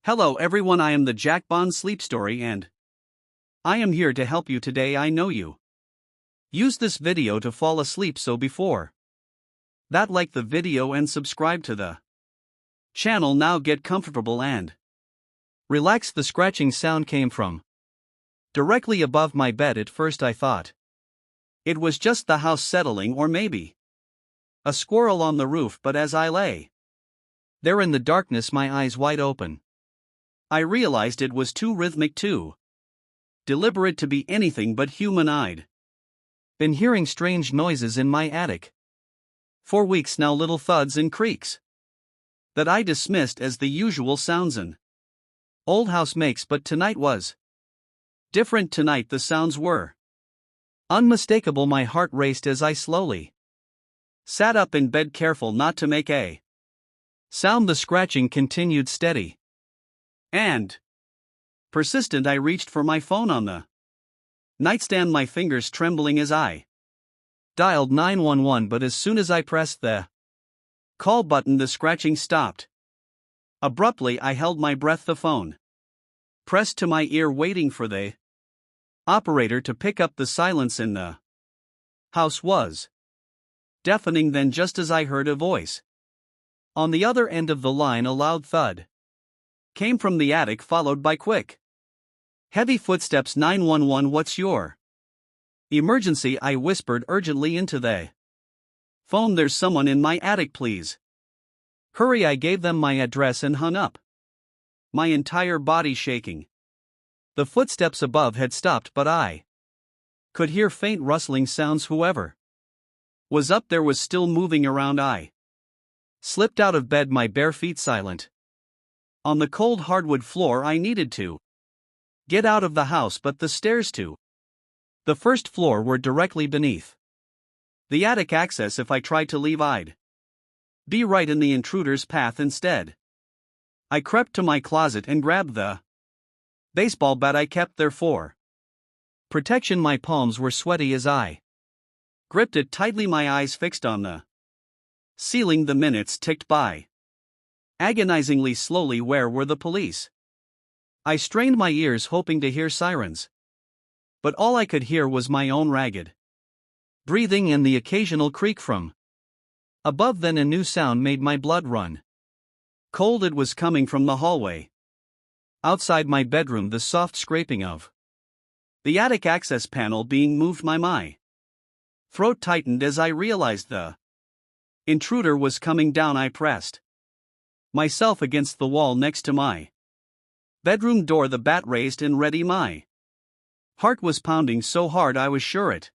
Hello everyone, I am the Jack Bond Sleep Story and I am here to help you today. I know you use this video to fall asleep, so before that, like the video and subscribe to the channel. Now get comfortable and relax. The scratching sound came from directly above my bed. At first I thought it was just the house settling or maybe a squirrel on the roof, but as I lay there in the darkness, my eyes wide open, I realized it was too rhythmic, too deliberate to be anything but human. I'd been hearing strange noises in my attic for weeks now, little thuds and creaks that I dismissed as the usual sounds an old house makes, but tonight was different. Tonight the sounds were unmistakable. My heart raced as I slowly sat up in bed, careful not to make a sound. The scratching continued, steady and persistent. I reached for my phone on the nightstand, my fingers trembling as I dialed 911, but as soon as I pressed the call button, the scratching stopped. Abruptly, I held my breath, the phone pressed to my ear, waiting for the operator to pick up. The silence in the house was deafening. Then, just as I heard a voice on the other end of the line, a loud thud came from the attic, followed by quick, heavy footsteps. 911, what's your emergency? I whispered urgently into the phone. There's someone in my attic, please hurry. I gave them my address and hung up, my entire body shaking. The footsteps above had stopped, but I could hear faint rustling sounds. Whoever was up there was still moving around. I slipped out of bed, my bare feet silent on the cold hardwood floor. I needed to get out of the house, but the stairs to the first floor were directly beneath the attic access. If I tried to leave, I'd be right in the intruder's path. Instead, I crept to my closet and grabbed the baseball bat I kept there for protection. My palms were sweaty as I gripped it tightly, my eyes fixed on the ceiling. The minutes ticked by agonizingly slowly. Where were the police? I strained my ears, hoping to hear sirens, but all I could hear was my own ragged breathing and the occasional creak from above. Then a new sound made my blood run cold. It was coming from the hallway outside my bedroom, the soft scraping of the attic access panel being moved. My throat tightened as I realized the intruder was coming down. I pressed myself against the wall next to my bedroom door, the bat raised and ready. My heart was pounding so hard I was sure it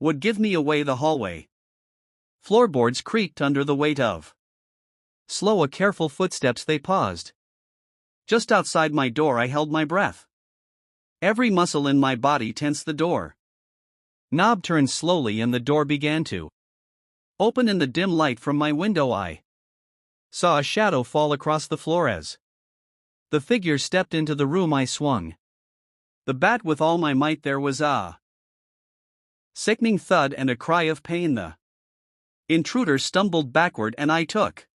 would give me away. The hallway floorboards creaked under the weight of slow, careful footsteps. They paused just outside my door. I held my breath, every muscle in my body tense. The door knob turned slowly and the door began to open. In the dim light from my window, I saw a shadow fall across the floor as the figure stepped into the room. I swung the bat with all my might. There was a sickening thud and a cry of pain. The intruder stumbled backward and I took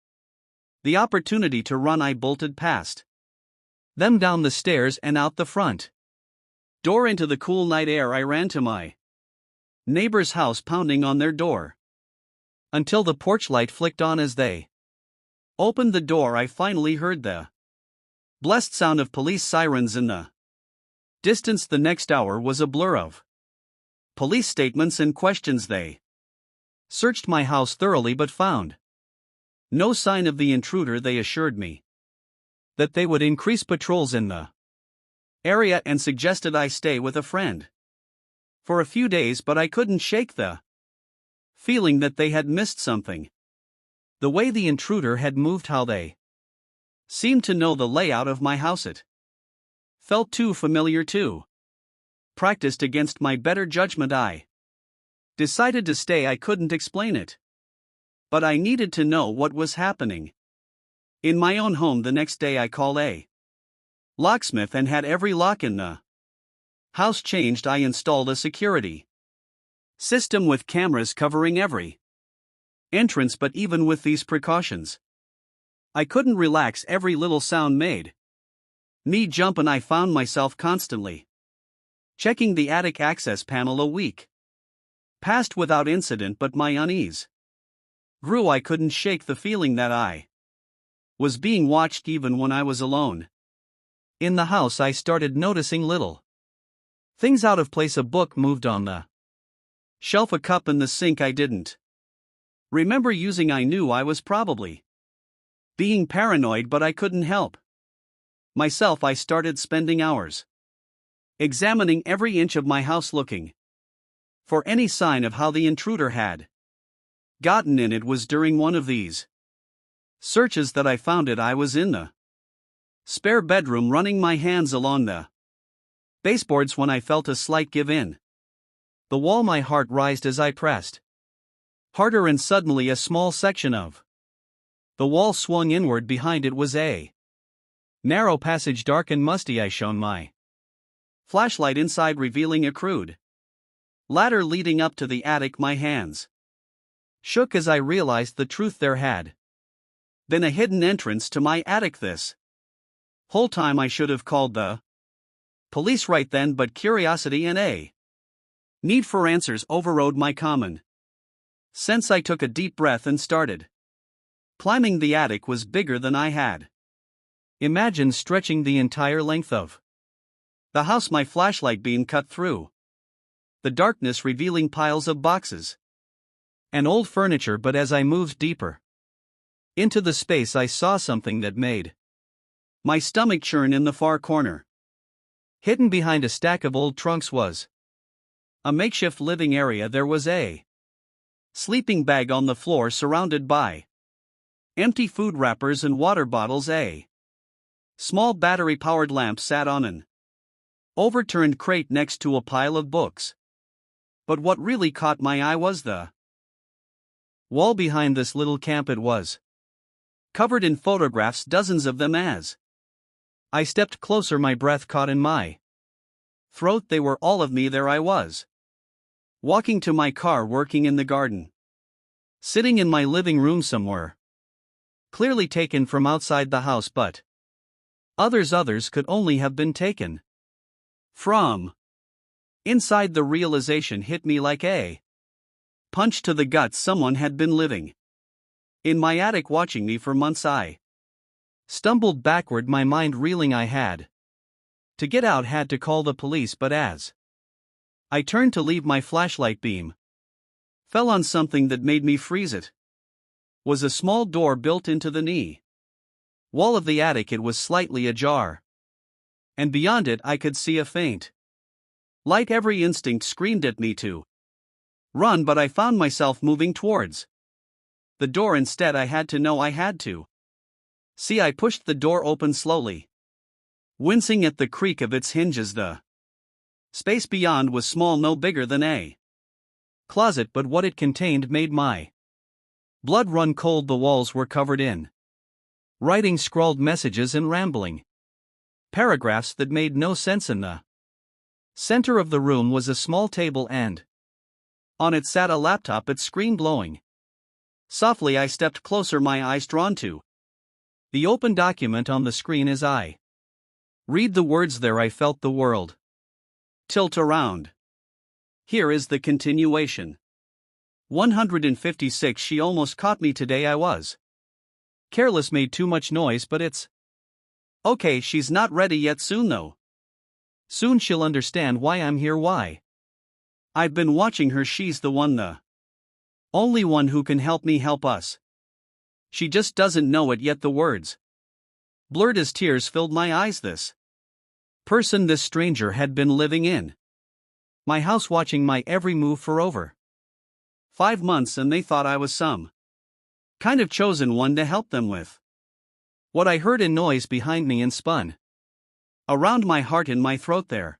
the opportunity to run. I bolted past them, down the stairs and out the front door into the cool night air. I ran to my neighbor's house, pounding on their door until the porch light flicked on. As they opened the door, I finally heard the blessed sound of police sirens in the distance. The next hour was a blur of police statements and questions. They searched my house thoroughly but found no sign of the intruder. They assured me that they would increase patrols in the area and suggested I stay with a friend for a few days, but I couldn't shake the feeling that they had missed something. The way the intruder had moved, how they seemed to know the layout of my house, it felt too familiar, too practiced against my better judgment. I decided to stay. I couldn't explain it, but I needed to know what was happening in my own home. The next day I called a locksmith and had every lock in the house changed. I installed a security system with cameras covering every entrance, but even with these precautions, I couldn't relax. Every little sound made Me jump and I found myself constantly checking the attic access panel a week. Passed without incident, but my unease grew. I couldn't shake the feeling that I was being watched even when I was alone. In the house I started noticing little things out of place. A book moved on the shelf, a cup in the sink I didn't remember using. I knew I was probably being paranoid, but I couldn't help myself. I started spending hours examining every inch of my house, looking for any sign of how the intruder had gotten in. It was during one of these searches that I found it. I was in the spare bedroom running my hands along the baseboards when I felt a slight give in the wall. My heart raced as I pressed harder, and suddenly a small section of the wall swung inward. Behind it was a narrow passage, dark and musty. I shone my flashlight inside, revealing a crude ladder leading up to the attic. My hands shook as I realized the truth. There had been a hidden entrance to my attic this whole time. I should have called the police right then, but curiosity and a need for answers overrode my common sense. I took a deep breath and started climbing. The attic was bigger than I had imagined, stretching the entire length of the house. My flashlight beam cut through the darkness, revealing piles of boxes and old furniture. But as I moved deeper into the space, I saw something that made my stomach churn. In the far corner, hidden behind a stack of old trunks, was a makeshift living area. There was a sleeping bag on the floor, surrounded by empty food wrappers and water bottles. A small battery-powered lamp sat on an overturned crate next to a pile of books. But what really caught my eye was the wall behind this little camp. It was covered in photographs, dozens of them. As I stepped closer, my breath caught in my throat. They were all of me. There I was, walking to my car, working in the garden, sitting in my living room, somewhere clearly taken from outside the house, but others could only have been taken from inside. The realization hit me like a punch to the gut. Someone had been living in my attic, watching me for months. I stumbled backward, my mind reeling. I had to get out, had to call the police, but as I turned to leave, my flashlight beam fell on something that made me freeze. It was a small door built into the knee wall of the attic. It was slightly ajar, and beyond it I could see a faint light. Every instinct screamed at me to run, but I found myself moving towards the door instead. I had to know I had to see. I pushed the door open slowly, wincing at the creak of its hinges. The space beyond was small, no bigger than a closet, but what it contained made my blood run cold. The walls were covered in writing, scrawled messages and rambling paragraphs that made no sense. In the center of the room was a small table, and on it sat a laptop, its screen glowing softly. I stepped closer, my eyes drawn to the open document on the screen. As I read the words there, I felt the world tilt around. Here is the continuation. 156. She almost caught me today. I was careless, made too much noise, but it's okay. She's not ready yet. Soon though. Soon she'll understand why I'm here, why I've been watching her. She's the one, the only one who can help me, help us. She just doesn't know it yet. The words blurred as tears filled my eyes. This person, this stranger, had been living in my house, watching my every move for over 5 months, and they thought I was some kind of chosen one to help them with what I heard. A noise behind me and spun around, my heart in my throat. There,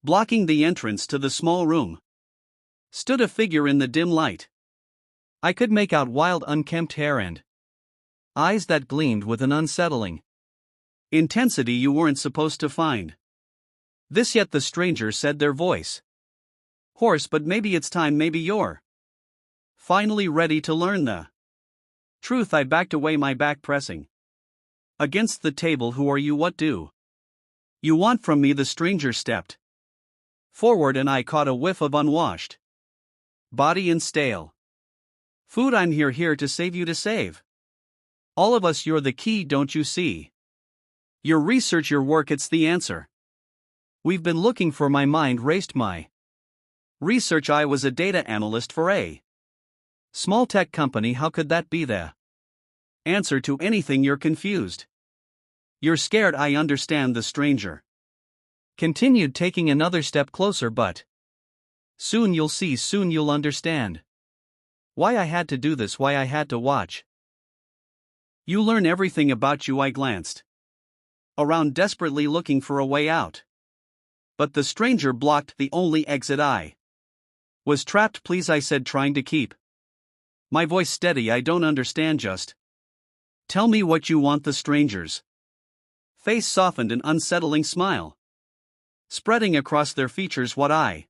blocking the entrance to the small room, stood a figure in the dim light. I could make out wild, unkempt hair and eyes that gleamed with an unsettling intensity you weren't supposed to find this yet. The stranger said, their voice hoarse, but maybe it's time, maybe you're finally ready to learn the truth. I backed away, my back pressing against the table. Who are you? What do You want from me? The stranger stepped forward and I caught a whiff of unwashed body and stale food. I'm here to save you, to save all of us. You're the key, don't you see? Your research, your work, it's the answer. We've been looking for. My mind raced. My research, I was a data analyst for a small tech company. How could that be the answer to anything? You're confused. You're scared, I understand. The stranger continued, taking another step closer. But soon you'll see, soon you'll understand why I had to do this, why I had to watch you learn everything about you. I glanced around, desperately looking for a way out. But the stranger blocked the only exit. I was trapped. Please, I said, trying to keep my voice steady. I don't understand. Just tell me what you want. The stranger's face softened, an unsettling smile spreading across their features. What I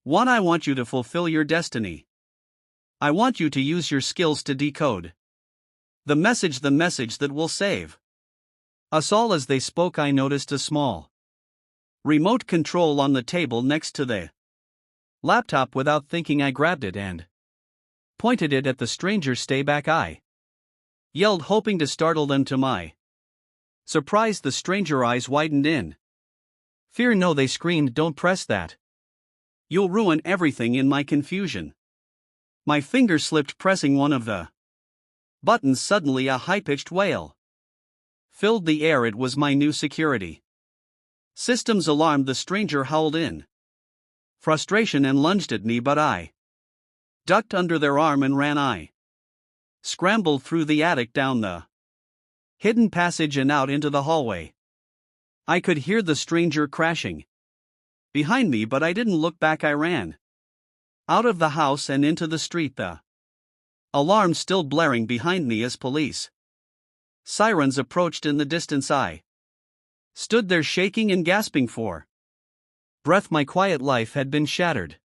want you to fulfill your destiny. I want you to use your skills to decode the message that will save us all. As they spoke, I noticed a small remote control on the table next to the laptop. Without thinking, I grabbed it and pointed it at the stranger. Stay back, I yelled, hoping to startle them. To my surprise, the stranger eyes widened in fear. No, they screamed, don't press that. You'll ruin everything. In my confusion, my finger slipped, pressing one of the buttons. Suddenly a high-pitched wail filled the air. It was my new security system's alarm. The stranger howled in frustration and lunged at me, but I ducked under their arm and ran. I scrambled through the attic, down the hidden passage and out into the hallway. I could hear the stranger crashing behind me, but I didn't look back. I ran out of the house and into the street, the alarm still blaring behind me as police sirens approached in the distance. I stood there, shaking and gasping for breath. My quiet life had been shattered,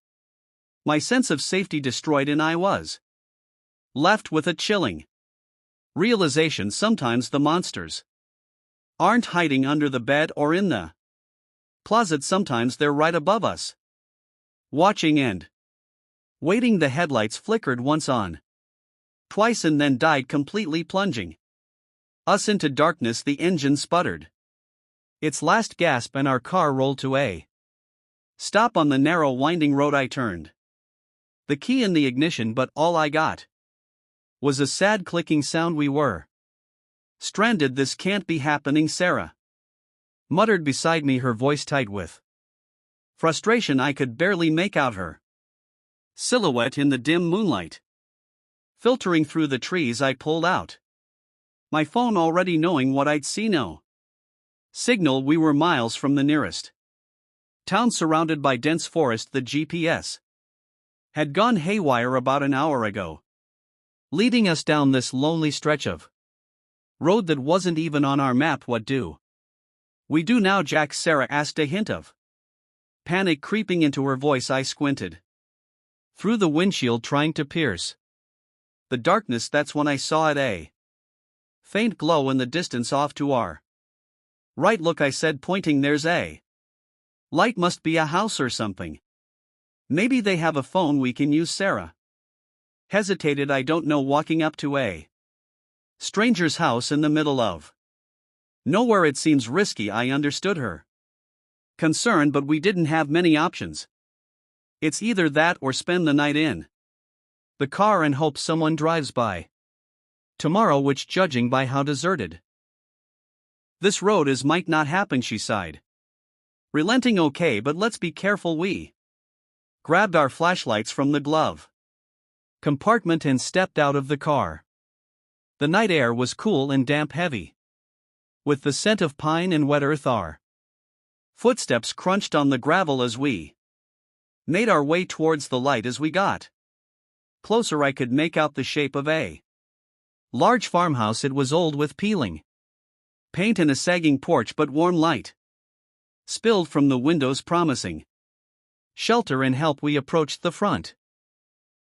my sense of safety destroyed, and I was left with a chilling realization. Sometimes the monsters aren't hiding under the bed or in the closet. Sometimes they're right above us, watching and waiting. The headlights flickered once, on, twice, and then died completely, plunging us into darkness. The engine sputtered its last gasp and our car rolled to a stop on the narrow, winding road. I turned the key in the ignition, but all I got was a sad clicking sound. We were stranded. This can't be happening, Sarah muttered beside me, her voice tight with frustration. I could barely make out her silhouette in the dim moonlight filtering through the trees. I pulled out my phone, already knowing what I'd see. No signal. We were miles from the nearest town, surrounded by dense forest. The GPS had gone haywire about an hour ago, leading us down this lonely stretch of road that wasn't even on our map. What do we do now, Jack? Sarah asked, a hint of panic creeping into her voice. I squinted through the windshield, trying to pierce the darkness. That's when I saw it, a faint glow in the distance off to our right. Look, I said, pointing. There's a light. Must be a house or something. Maybe they have a phone we can use. Sarah hesitated. I don't know. Walking up to a stranger's house in the middle of nowhere, it seems risky. I understood her concern, but we didn't have many options. It's either that or spend the night in the car and hope someone drives by tomorrow, which, judging by how deserted this road is, might not happen, she sighed, relenting. Okay, but let's be careful. We grabbed our flashlights from the glove compartment and stepped out of the car. The night air was cool and damp, heavy with the scent of pine and wet earth. Our footsteps crunched on the gravel as we made our way towards the light. As we got closer, I could make out the shape of a large farmhouse. It was old, with peeling paint and a sagging porch, but warm light spilled from the windows, promising shelter and help. We approached the front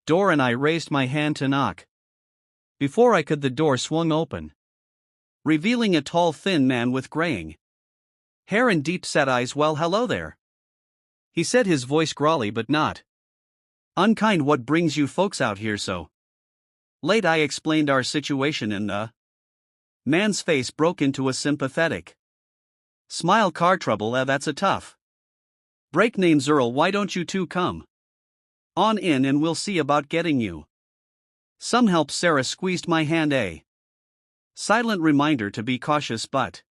door and I raised my hand to knock. Before I could, the door swung open, revealing a tall, thin man with graying hair and deep-set eyes. Well, hello there, he said, his voice growly but not unkind. What brings you folks out here so late? I explained our situation and the man's face broke into a sympathetic smile. Car trouble, that's a tough break. Name's Earl. Why don't you two come on in and we'll see about getting you some help. Sarah squeezed my hand, a silent reminder to be cautious, but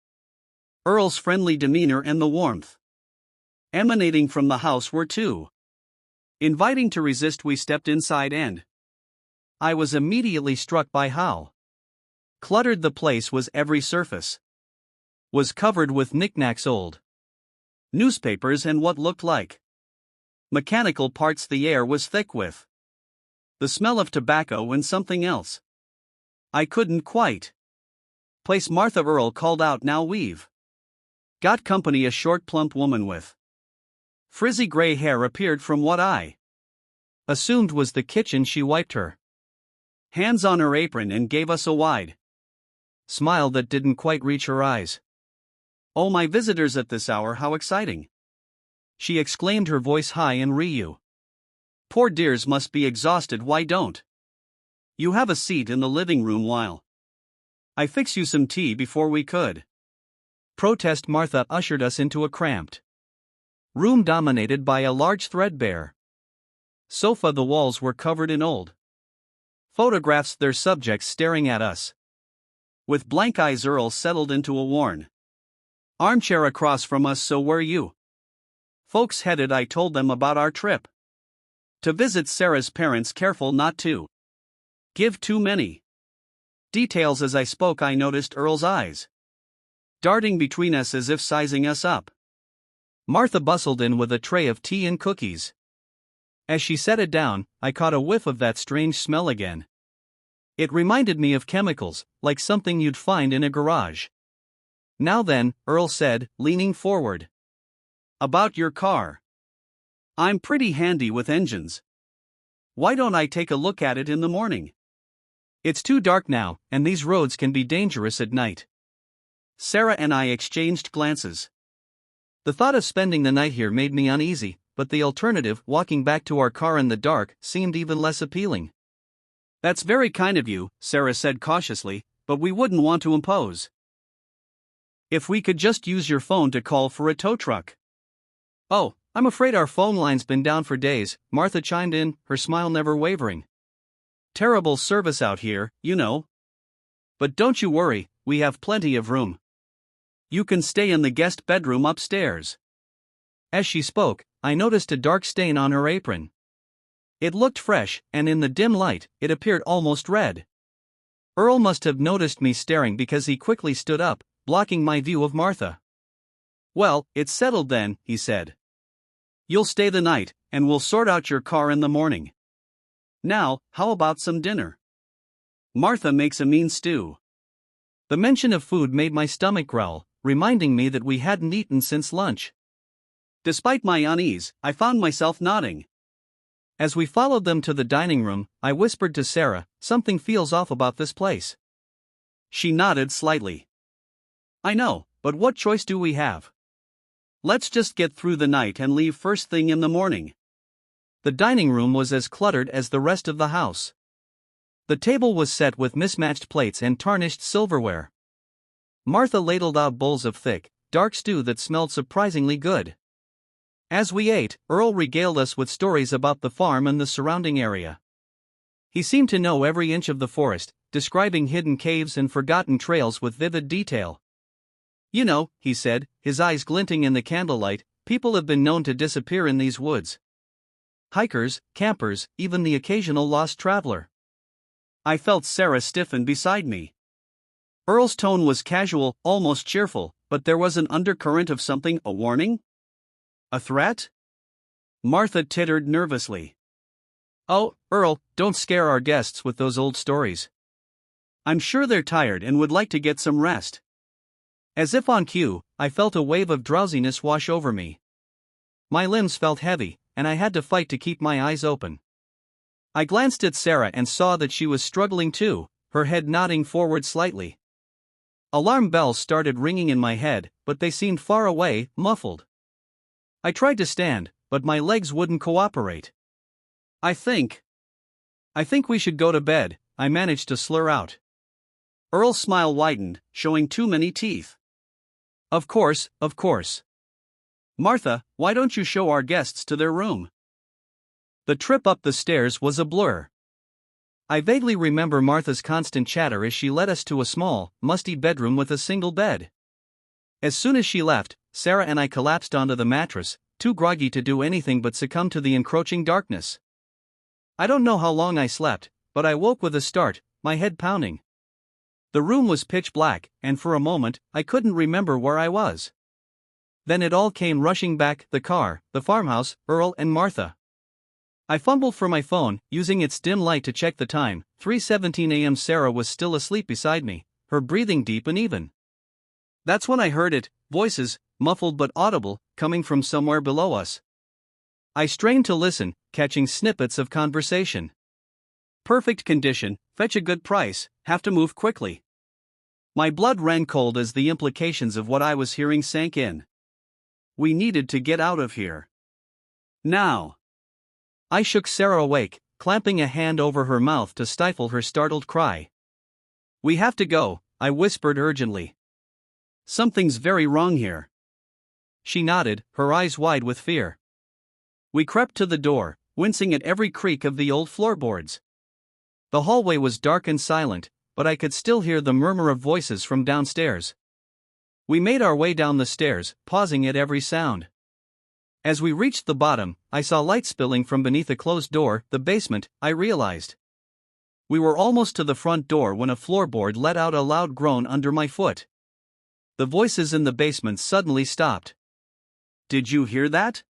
Earl's friendly demeanor and the warmth emanating from the house were too inviting to resist. We stepped inside and I was immediately struck by how cluttered the place was. Every surface was covered with knickknacks, old newspapers, and what looked like mechanical parts. The air was thick with the smell of tobacco and something else I couldn't quite place. Martha, Earl called out, now we've got company. A short, plump woman with frizzy gray hair appeared from what I assumed was the kitchen. She wiped her hands on her apron and gave us a wide smile that didn't quite reach her eyes. Oh, my visitors at this hour, how exciting, she exclaimed, her voice high and you poor dears must be exhausted. Why don't you have a seat in the living room while I fix you some tea? Before we could protest, Martha ushered us into a cramped room dominated by a large threadbare sofa. The walls were covered in old photographs, their subjects staring at us with blank eyes. Earl settled into a worn armchair across from us. So where you folks headed? I told them about our trip to visit Sarah's parents, careful not to give too many details. As I spoke, I noticed Earl's eyes darting between us as if sizing us up. Martha bustled in with a tray of tea and cookies. As she set it down, I caught a whiff of that strange smell again. It reminded me of chemicals, like something you'd find in a garage. Now then, Earl said, leaning forward. About your car. I'm pretty handy with engines. Why don't I take a look at it in the morning? It's too dark now, and these roads can be dangerous at night. Sarah and I exchanged glances. The thought of spending the night here made me uneasy, but the alternative, walking back to our car in the dark, seemed even less appealing. That's very kind of you, Sarah said cautiously, but we wouldn't want to impose. If we could just use your phone to call for a tow truck. Oh, I'm afraid our phone line's been down for days, Martha chimed in, her smile never wavering. Terrible service out here, you know. But don't you worry, we have plenty of room. You can stay in the guest bedroom upstairs. As she spoke, I noticed a dark stain on her apron. It looked fresh, and in the dim light, it appeared almost red. Earl must have noticed me staring because he quickly stood up, blocking my view of Martha. Well, it's settled then, he said. You'll stay the night, and we'll sort out your car in the morning. Now, how about some dinner? Martha makes a mean stew. The mention of food made my stomach growl, reminding me that we hadn't eaten since lunch. Despite my unease, I found myself nodding. As we followed them to the dining room, I whispered to Sarah, something feels off about this place. She nodded slightly. I know, but what choice do we have? Let's just get through the night and leave first thing in the morning. The dining room was as cluttered as the rest of the house. The table was set with mismatched plates and tarnished silverware. Martha ladled out bowls of thick, dark stew that smelled surprisingly good. As we ate, Earl regaled us with stories about the farm and the surrounding area. He seemed to know every inch of the forest, describing hidden caves and forgotten trails with vivid detail. You know, he said, his eyes glinting in the candlelight, people have been known to disappear in these woods. Hikers, campers, even the occasional lost traveler. I felt Sarah stiffen beside me. Earl's tone was casual, almost cheerful, but there was an undercurrent of something, a warning? A threat? Martha tittered nervously. Oh, Earl, don't scare our guests with those old stories. I'm sure they're tired and would like to get some rest. As if on cue, I felt a wave of drowsiness wash over me. My limbs felt heavy, and I had to fight to keep my eyes open. I glanced at Sarah and saw that she was struggling too, her head nodding forward slightly. Alarm bells started ringing in my head, but they seemed far away, muffled. I tried to stand, but my legs wouldn't cooperate. I think we should go to bed, I managed to slur out. Earl's smile widened, showing too many teeth. Of course. Martha, why don't you show our guests to their room? The trip up the stairs was a blur. I vaguely remember Martha's constant chatter as she led us to a small, musty bedroom with a single bed. As soon as she left, Sarah and I collapsed onto the mattress, too groggy to do anything but succumb to the encroaching darkness. I don't know how long I slept, but I woke with a start, my head pounding. The room was pitch black, and for a moment, I couldn't remember where I was. Then it all came rushing back: the car, the farmhouse, Earl and Martha. I fumbled for my phone, using its dim light to check the time. 3:17 a.m. Sarah was still asleep beside me, her breathing deep and even. That's when I heard it, voices, muffled but audible, coming from somewhere below us. I strained to listen, catching snippets of conversation. Perfect condition, fetch a good price, have to move quickly. My blood ran cold as the implications of what I was hearing sank in. We needed to get out of here. Now. I shook Sarah awake, clamping a hand over her mouth to stifle her startled cry. We have to go, I whispered urgently. Something's very wrong here. She nodded, her eyes wide with fear. We crept to the door, wincing at every creak of the old floorboards. The hallway was dark and silent, but I could still hear the murmur of voices from downstairs. We made our way down the stairs, pausing at every sound. As we reached the bottom, I saw light spilling from beneath a closed door, the basement, I realized. We were almost to the front door when a floorboard let out a loud groan under my foot. The voices in the basement suddenly stopped. Did you hear that?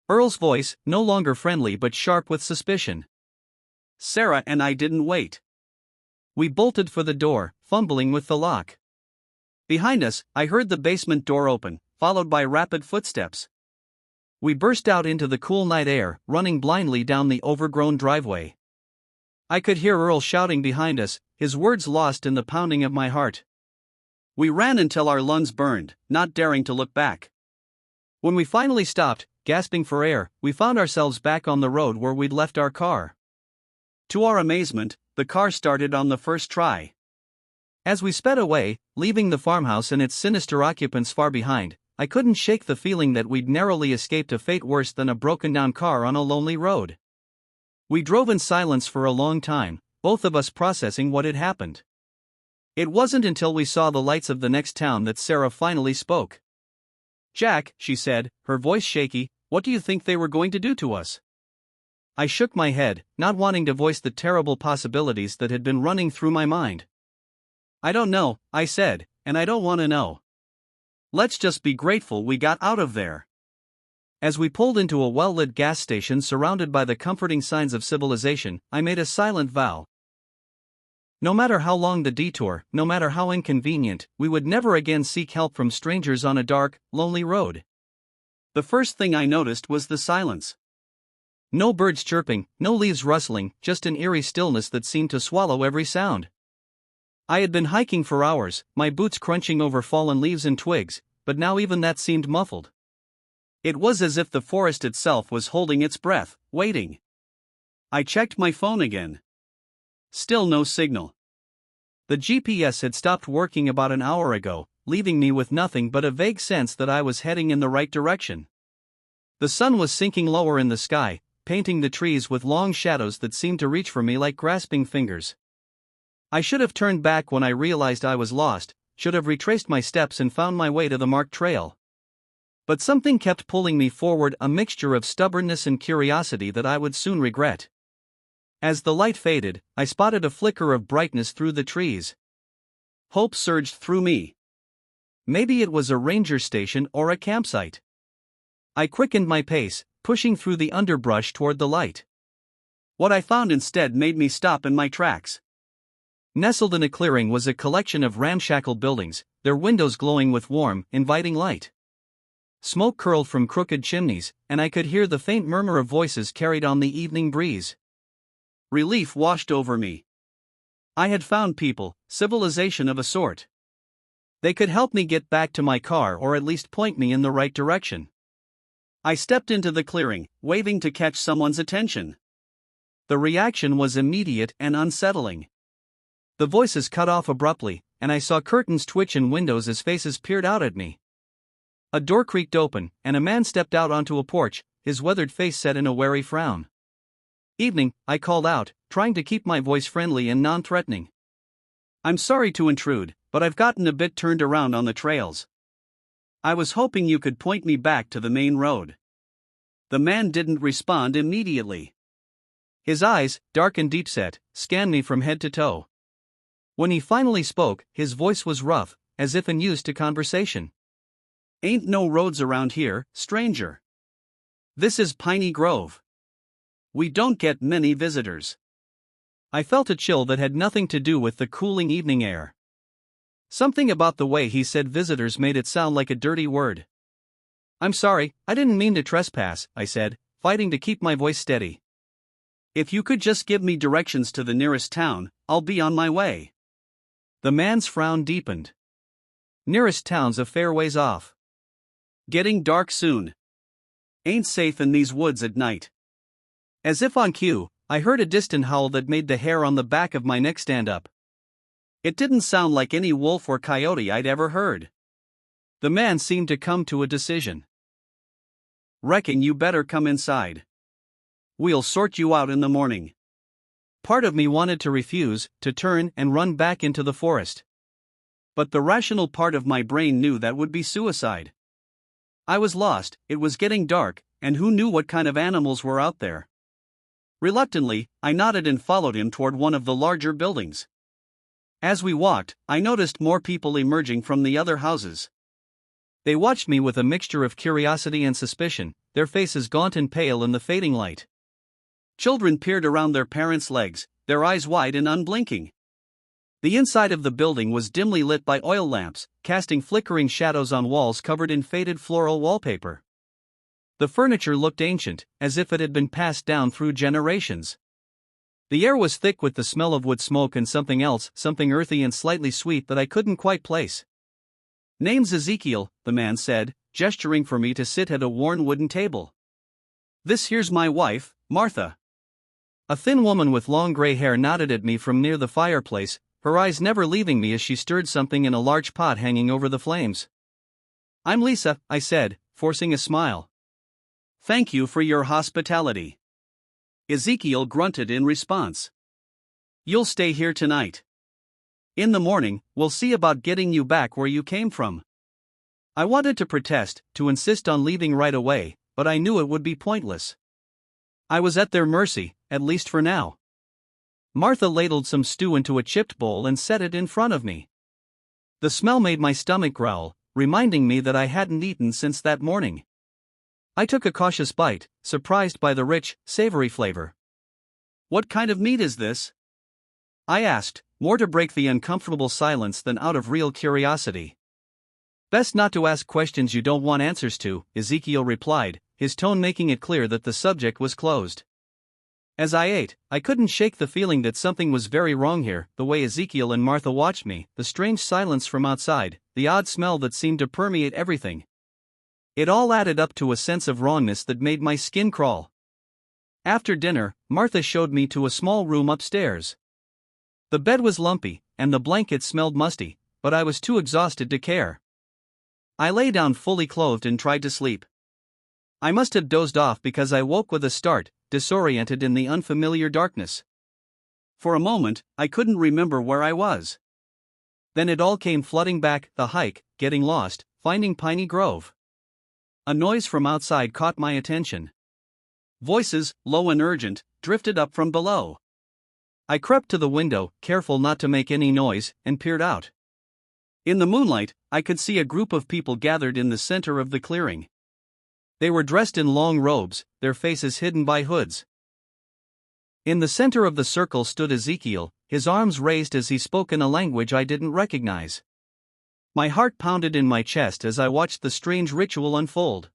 Earl's voice, no longer friendly but sharp with suspicion. Sarah and I didn't wait. We bolted for the door, fumbling with the lock. Behind us, I heard the basement door open, followed by rapid footsteps. We burst out into the cool night air, running blindly down the overgrown driveway. I could hear Earl shouting behind us, his words lost in the pounding of my heart. We ran until our lungs burned, not daring to look back. When we finally stopped, gasping for air, we found ourselves back on the road where we'd left our car. To our amazement, the car started on the first try. As we sped away, leaving the farmhouse and its sinister occupants far behind, I couldn't shake the feeling that we'd narrowly escaped a fate worse than a broken-down car on a lonely road. We drove in silence for a long time, both of us processing what had happened. It wasn't until we saw the lights of the next town that Sarah finally spoke. Jack, she said, her voice shaky, what do you think they were going to do to us? I shook my head, not wanting to voice the terrible possibilities that had been running through my mind. I don't know, I said, and I don't want to know. Let's just be grateful we got out of there. As we pulled into a well-lit gas station surrounded by the comforting signs of civilization, I made a silent vow. No matter how long the detour, no matter how inconvenient, we would never again seek help from strangers on a dark, lonely road. The first thing I noticed was the silence. No birds chirping, no leaves rustling, just an eerie stillness that seemed to swallow every sound. I had been hiking for hours, my boots crunching over fallen leaves and twigs, but now even that seemed muffled. It was as if the forest itself was holding its breath, waiting. I checked my phone again. Still no signal. The GPS had stopped working about an hour ago, leaving me with nothing but a vague sense that I was heading in the right direction. The sun was sinking lower in the sky, painting the trees with long shadows that seemed to reach for me like grasping fingers. I should have turned back when I realized I was lost, should have retraced my steps and found my way to the marked trail. But something kept pulling me forward, a mixture of stubbornness and curiosity that I would soon regret. As the light faded, I spotted a flicker of brightness through the trees. Hope surged through me. Maybe it was a ranger station or a campsite. I quickened my pace, pushing through the underbrush toward the light. What I found instead made me stop in my tracks. Nestled in a clearing was a collection of ramshackle buildings, their windows glowing with warm, inviting light. Smoke curled from crooked chimneys, and I could hear the faint murmur of voices carried on the evening breeze. Relief washed over me. I had found people, civilization of a sort. They could help me get back to my car or at least point me in the right direction. I stepped into the clearing, waving to catch someone's attention. The reaction was immediate and unsettling. The voices cut off abruptly, and I saw curtains twitch in windows as faces peered out at me. A door creaked open, and a man stepped out onto a porch, his weathered face set in a wary frown. "Evening," I called out, trying to keep my voice friendly and non-threatening. "I'm sorry to intrude, but I've gotten a bit turned around on the trails. I was hoping you could point me back to the main road." The man didn't respond immediately. His eyes, dark and deep-set, scanned me from head to toe. When he finally spoke, his voice was rough, as if unused to conversation. "Ain't no roads around here, stranger. This is Piney Grove. We don't get many visitors." I felt a chill that had nothing to do with the cooling evening air. Something about the way he said visitors made it sound like a dirty word. "I'm sorry, I didn't mean to trespass," I said, fighting to keep my voice steady. "If you could just give me directions to the nearest town, I'll be on my way." The man's frown deepened. "Nearest town's a fair ways off. Getting dark soon. Ain't safe in these woods at night." As if on cue, I heard a distant howl that made the hair on the back of my neck stand up. It didn't sound like any wolf or coyote I'd ever heard. The man seemed to come to a decision. "Reckon you better come inside. We'll sort you out in the morning." Part of me wanted to refuse, to turn and run back into the forest. But the rational part of my brain knew that would be suicide. I was lost, it was getting dark, and who knew what kind of animals were out there. Reluctantly, I nodded and followed him toward one of the larger buildings. As we walked, I noticed more people emerging from the other houses. They watched me with a mixture of curiosity and suspicion, their faces gaunt and pale in the fading light. Children peered around their parents' legs, their eyes wide and unblinking. The inside of the building was dimly lit by oil lamps, casting flickering shadows on walls covered in faded floral wallpaper. The furniture looked ancient, as if it had been passed down through generations. The air was thick with the smell of wood smoke and something else, something earthy and slightly sweet that I couldn't quite place. "Name's Ezekiel," the man said, gesturing for me to sit at a worn wooden table. "This here's my wife, Martha." A thin woman with long gray hair nodded at me from near the fireplace, her eyes never leaving me as she stirred something in a large pot hanging over the flames. "I'm Lisa," I said, forcing a smile. "Thank you for your hospitality." Ezekiel grunted in response. "You'll stay here tonight. In the morning, we'll see about getting you back where you came from." I wanted to protest, to insist on leaving right away, but I knew it would be pointless. I was at their mercy, at least for now. Martha ladled some stew into a chipped bowl and set it in front of me. The smell made my stomach growl, reminding me that I hadn't eaten since that morning. I took a cautious bite, surprised by the rich, savory flavor. "What kind of meat is this?" I asked, more to break the uncomfortable silence than out of real curiosity. "Best not to ask questions you don't want answers to," Ezekiel replied, his tone making it clear that the subject was closed. As I ate, I couldn't shake the feeling that something was very wrong here, the way Ezekiel and Martha watched me, the strange silence from outside, the odd smell that seemed to permeate everything. It all added up to a sense of wrongness that made my skin crawl. After dinner, Martha showed me to a small room upstairs. The bed was lumpy, and the blankets smelled musty, but I was too exhausted to care. I lay down fully clothed and tried to sleep. I must have dozed off because I woke with a start, disoriented in the unfamiliar darkness. For a moment, I couldn't remember where I was. Then it all came flooding back, the hike, getting lost, finding Piney Grove. A noise from outside caught my attention. Voices, low and urgent, drifted up from below. I crept to the window, careful not to make any noise, and peered out. In the moonlight, I could see a group of people gathered in the center of the clearing. They were dressed in long robes, their faces hidden by hoods. In the center of the circle stood Ezekiel, his arms raised as he spoke in a language I didn't recognize. My heart pounded in my chest as I watched the strange ritual unfold.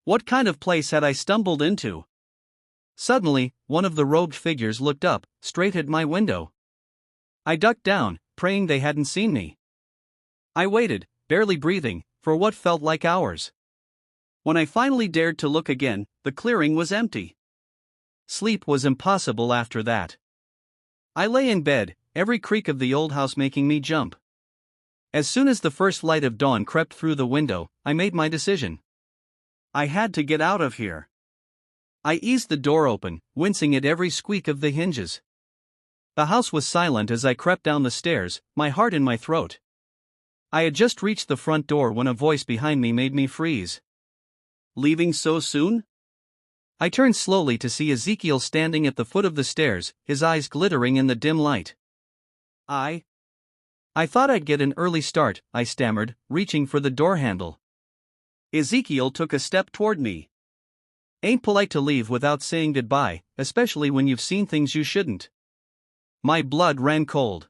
What kind of place had I stumbled into? Suddenly, one of the robed figures looked up, straight at my window. I ducked down, praying they hadn't seen me. I waited, barely breathing, for what felt like hours. When I finally dared to look again, the clearing was empty. Sleep was impossible after that. I lay in bed, every creak of the old house making me jump. As soon as the first light of dawn crept through the window, I made my decision. I had to get out of here. I eased the door open, wincing at every squeak of the hinges. The house was silent as I crept down the stairs, my heart in my throat. I had just reached the front door when a voice behind me made me freeze. "Leaving so soon?" I turned slowly to see Ezekiel standing at the foot of the stairs, his eyes glittering in the dim light. I thought I'd get an early start," I stammered, reaching for the door handle. Ezekiel took a step toward me. "Ain't polite to leave without saying goodbye, especially when you've seen things you shouldn't." My blood ran cold.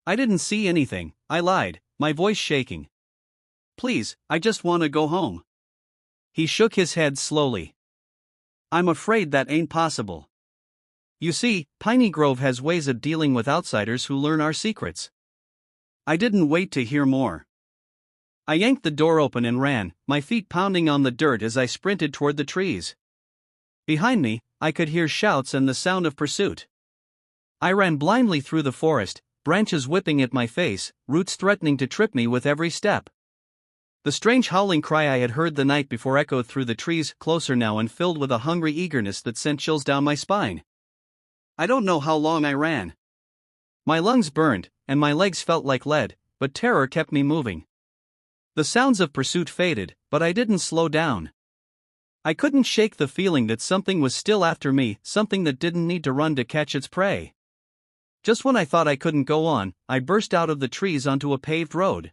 "I didn't see anything," I lied, my voice shaking. "Please, I just want to go home." He shook his head slowly. "I'm afraid that ain't possible. You see, Piney Grove has ways of dealing with outsiders who learn our secrets." I didn't wait to hear more. I yanked the door open and ran, my feet pounding on the dirt as I sprinted toward the trees. Behind me, I could hear shouts and the sound of pursuit. I ran blindly through the forest, branches whipping at my face, roots threatening to trip me with every step. The strange howling cry I had heard the night before echoed through the trees, closer now and filled with a hungry eagerness that sent chills down my spine. I don't know how long I ran. My lungs burned, and my legs felt like lead, but terror kept me moving. The sounds of pursuit faded, but I didn't slow down. I couldn't shake the feeling that something was still after me, something that didn't need to run to catch its prey. Just when I thought I couldn't go on, I burst out of the trees onto a paved road.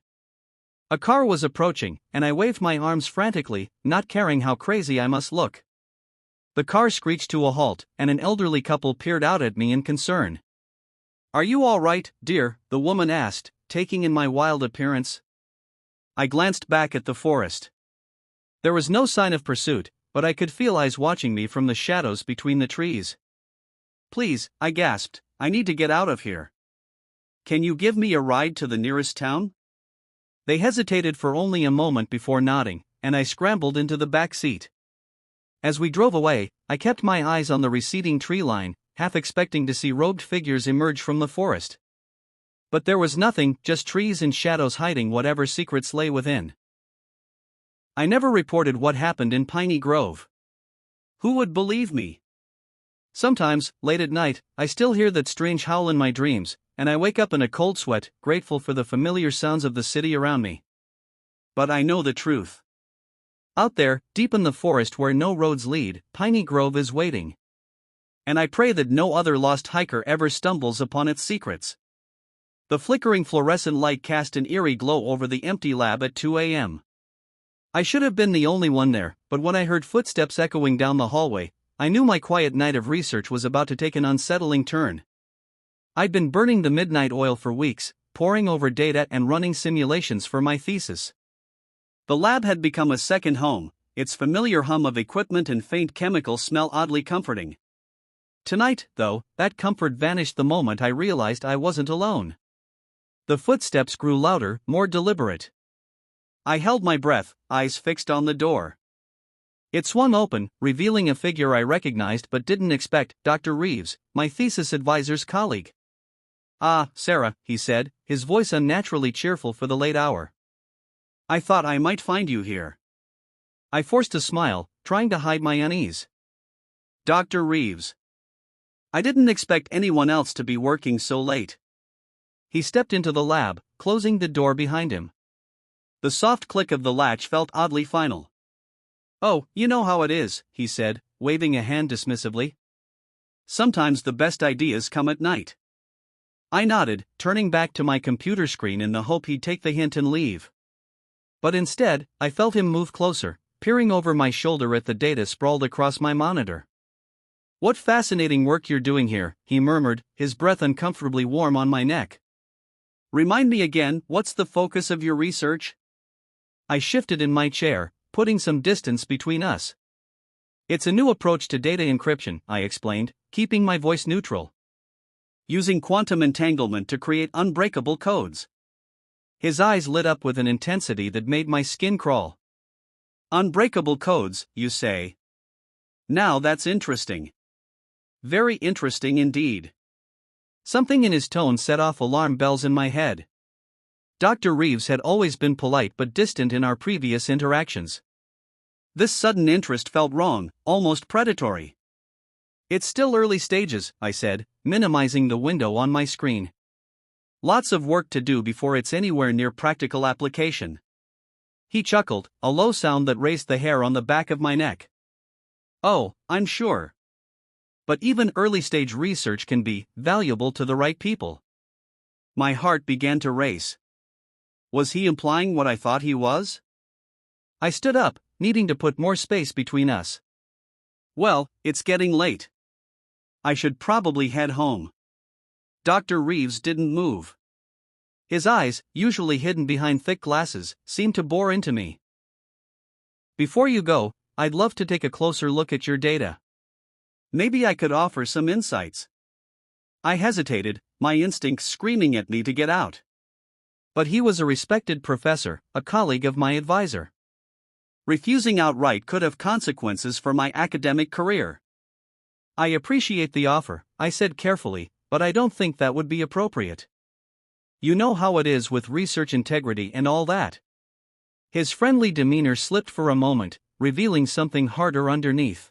A car was approaching, and I waved my arms frantically, not caring how crazy I must look. The car screeched to a halt, and an elderly couple peered out at me in concern. "Are you all right, dear?" the woman asked, taking in my wild appearance. I glanced back at the forest. There was no sign of pursuit, but I could feel eyes watching me from the shadows between the trees. "Please," I gasped, "I need to get out of here. Can you give me a ride to the nearest town?" They hesitated for only a moment before nodding, and I scrambled into the back seat. As we drove away, I kept my eyes on the receding tree line, half expecting to see robed figures emerge from the forest. But there was nothing, just trees and shadows hiding whatever secrets lay within. I never reported what happened in Piney Grove. Who would believe me? Sometimes, late at night, I still hear that strange howl in my dreams, and I wake up in a cold sweat, grateful for the familiar sounds of the city around me. But I know the truth. Out there, deep in the forest where no roads lead, Piney Grove is waiting. And I pray that no other lost hiker ever stumbles upon its secrets. The flickering fluorescent light cast an eerie glow over the empty lab at 2 a.m. I should have been the only one there, but when I heard footsteps echoing down the hallway, I knew my quiet night of research was about to take an unsettling turn. I'd been burning the midnight oil for weeks, poring over data and running simulations for my thesis. The lab had become a second home, its familiar hum of equipment and faint chemical smell oddly comforting. Tonight, though, that comfort vanished the moment I realized I wasn't alone. The footsteps grew louder, more deliberate. I held my breath, eyes fixed on the door. It swung open, revealing a figure I recognized but didn't expect, Dr. Reeves, my thesis advisor's colleague. "Ah, Sarah," he said, his voice unnaturally cheerful for the late hour. "I thought I might find you here." I forced a smile, trying to hide my unease. "Dr. Reeves. I didn't expect anyone else to be working so late." He stepped into the lab, closing the door behind him. The soft click of the latch felt oddly final. "Oh, you know how it is," he said, waving a hand dismissively. "Sometimes the best ideas come at night." I nodded, turning back to my computer screen in the hope he'd take the hint and leave. But instead, I felt him move closer, peering over my shoulder at the data sprawled across my monitor. "What fascinating work you're doing here," he murmured, his breath uncomfortably warm on my neck. "Remind me again, what's the focus of your research?" I shifted in my chair, putting some distance between us. "It's a new approach to data encryption," I explained, keeping my voice neutral. "Using quantum entanglement to create unbreakable codes." His eyes lit up with an intensity that made my skin crawl. Unbreakable codes, you say? Now that's interesting. Very interesting indeed. Something in his tone set off alarm bells in my head. Dr. Reeves had always been polite but distant in our previous interactions. This sudden interest felt wrong, almost predatory. It's still early stages, I said, minimizing the window on my screen. Lots of work to do before it's anywhere near practical application. He chuckled, a low sound that raised the hair on the back of my neck. Oh, I'm sure. But even early-stage research can be valuable to the right people. My heart began to race. Was he implying what I thought he was? I stood up, needing to put more space between us. Well, it's getting late. I should probably head home. Dr. Reeves didn't move. His eyes, usually hidden behind thick glasses, seemed to bore into me. Before you go, I'd love to take a closer look at your data. Maybe I could offer some insights. I hesitated, my instincts screaming at me to get out. But he was a respected professor, a colleague of my advisor. Refusing outright could have consequences for my academic career. I appreciate the offer, I said carefully, but I don't think that would be appropriate. You know how it is with research integrity and all that. His friendly demeanor slipped for a moment, revealing something harder underneath.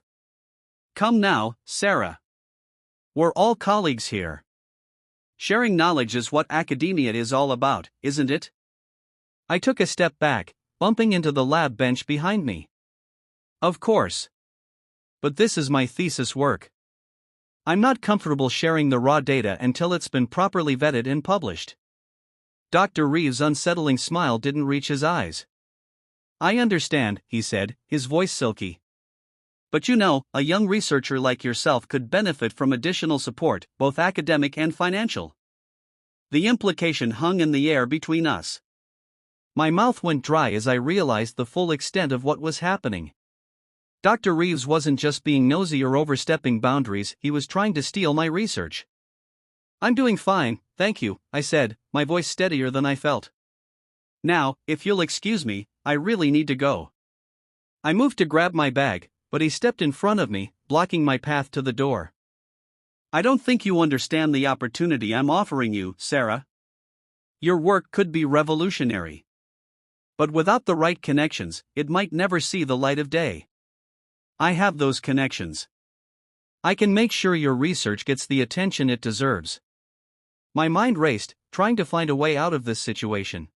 Come now, Sarah. We're all colleagues here. Sharing knowledge is what academia is all about, isn't it? I took a step back, bumping into the lab bench behind me. Of course. But this is my thesis work. I'm not comfortable sharing the raw data until it's been properly vetted and published. Dr. Reeves' unsettling smile didn't reach his eyes. I understand, he said, his voice silky. But you know, a young researcher like yourself could benefit from additional support, both academic and financial. The implication hung in the air between us. My mouth went dry as I realized the full extent of what was happening. Dr. Reeves wasn't just being nosy or overstepping boundaries, he was trying to steal my research. I'm doing fine, thank you, I said, my voice steadier than I felt. Now, if you'll excuse me, I really need to go. I moved to grab my bag, but he stepped in front of me, blocking my path to the door. I don't think you understand the opportunity I'm offering you, Sarah. Your work could be revolutionary. But without the right connections, it might never see the light of day. I have those connections. I can make sure your research gets the attention it deserves. My mind raced, trying to find a way out of this situation.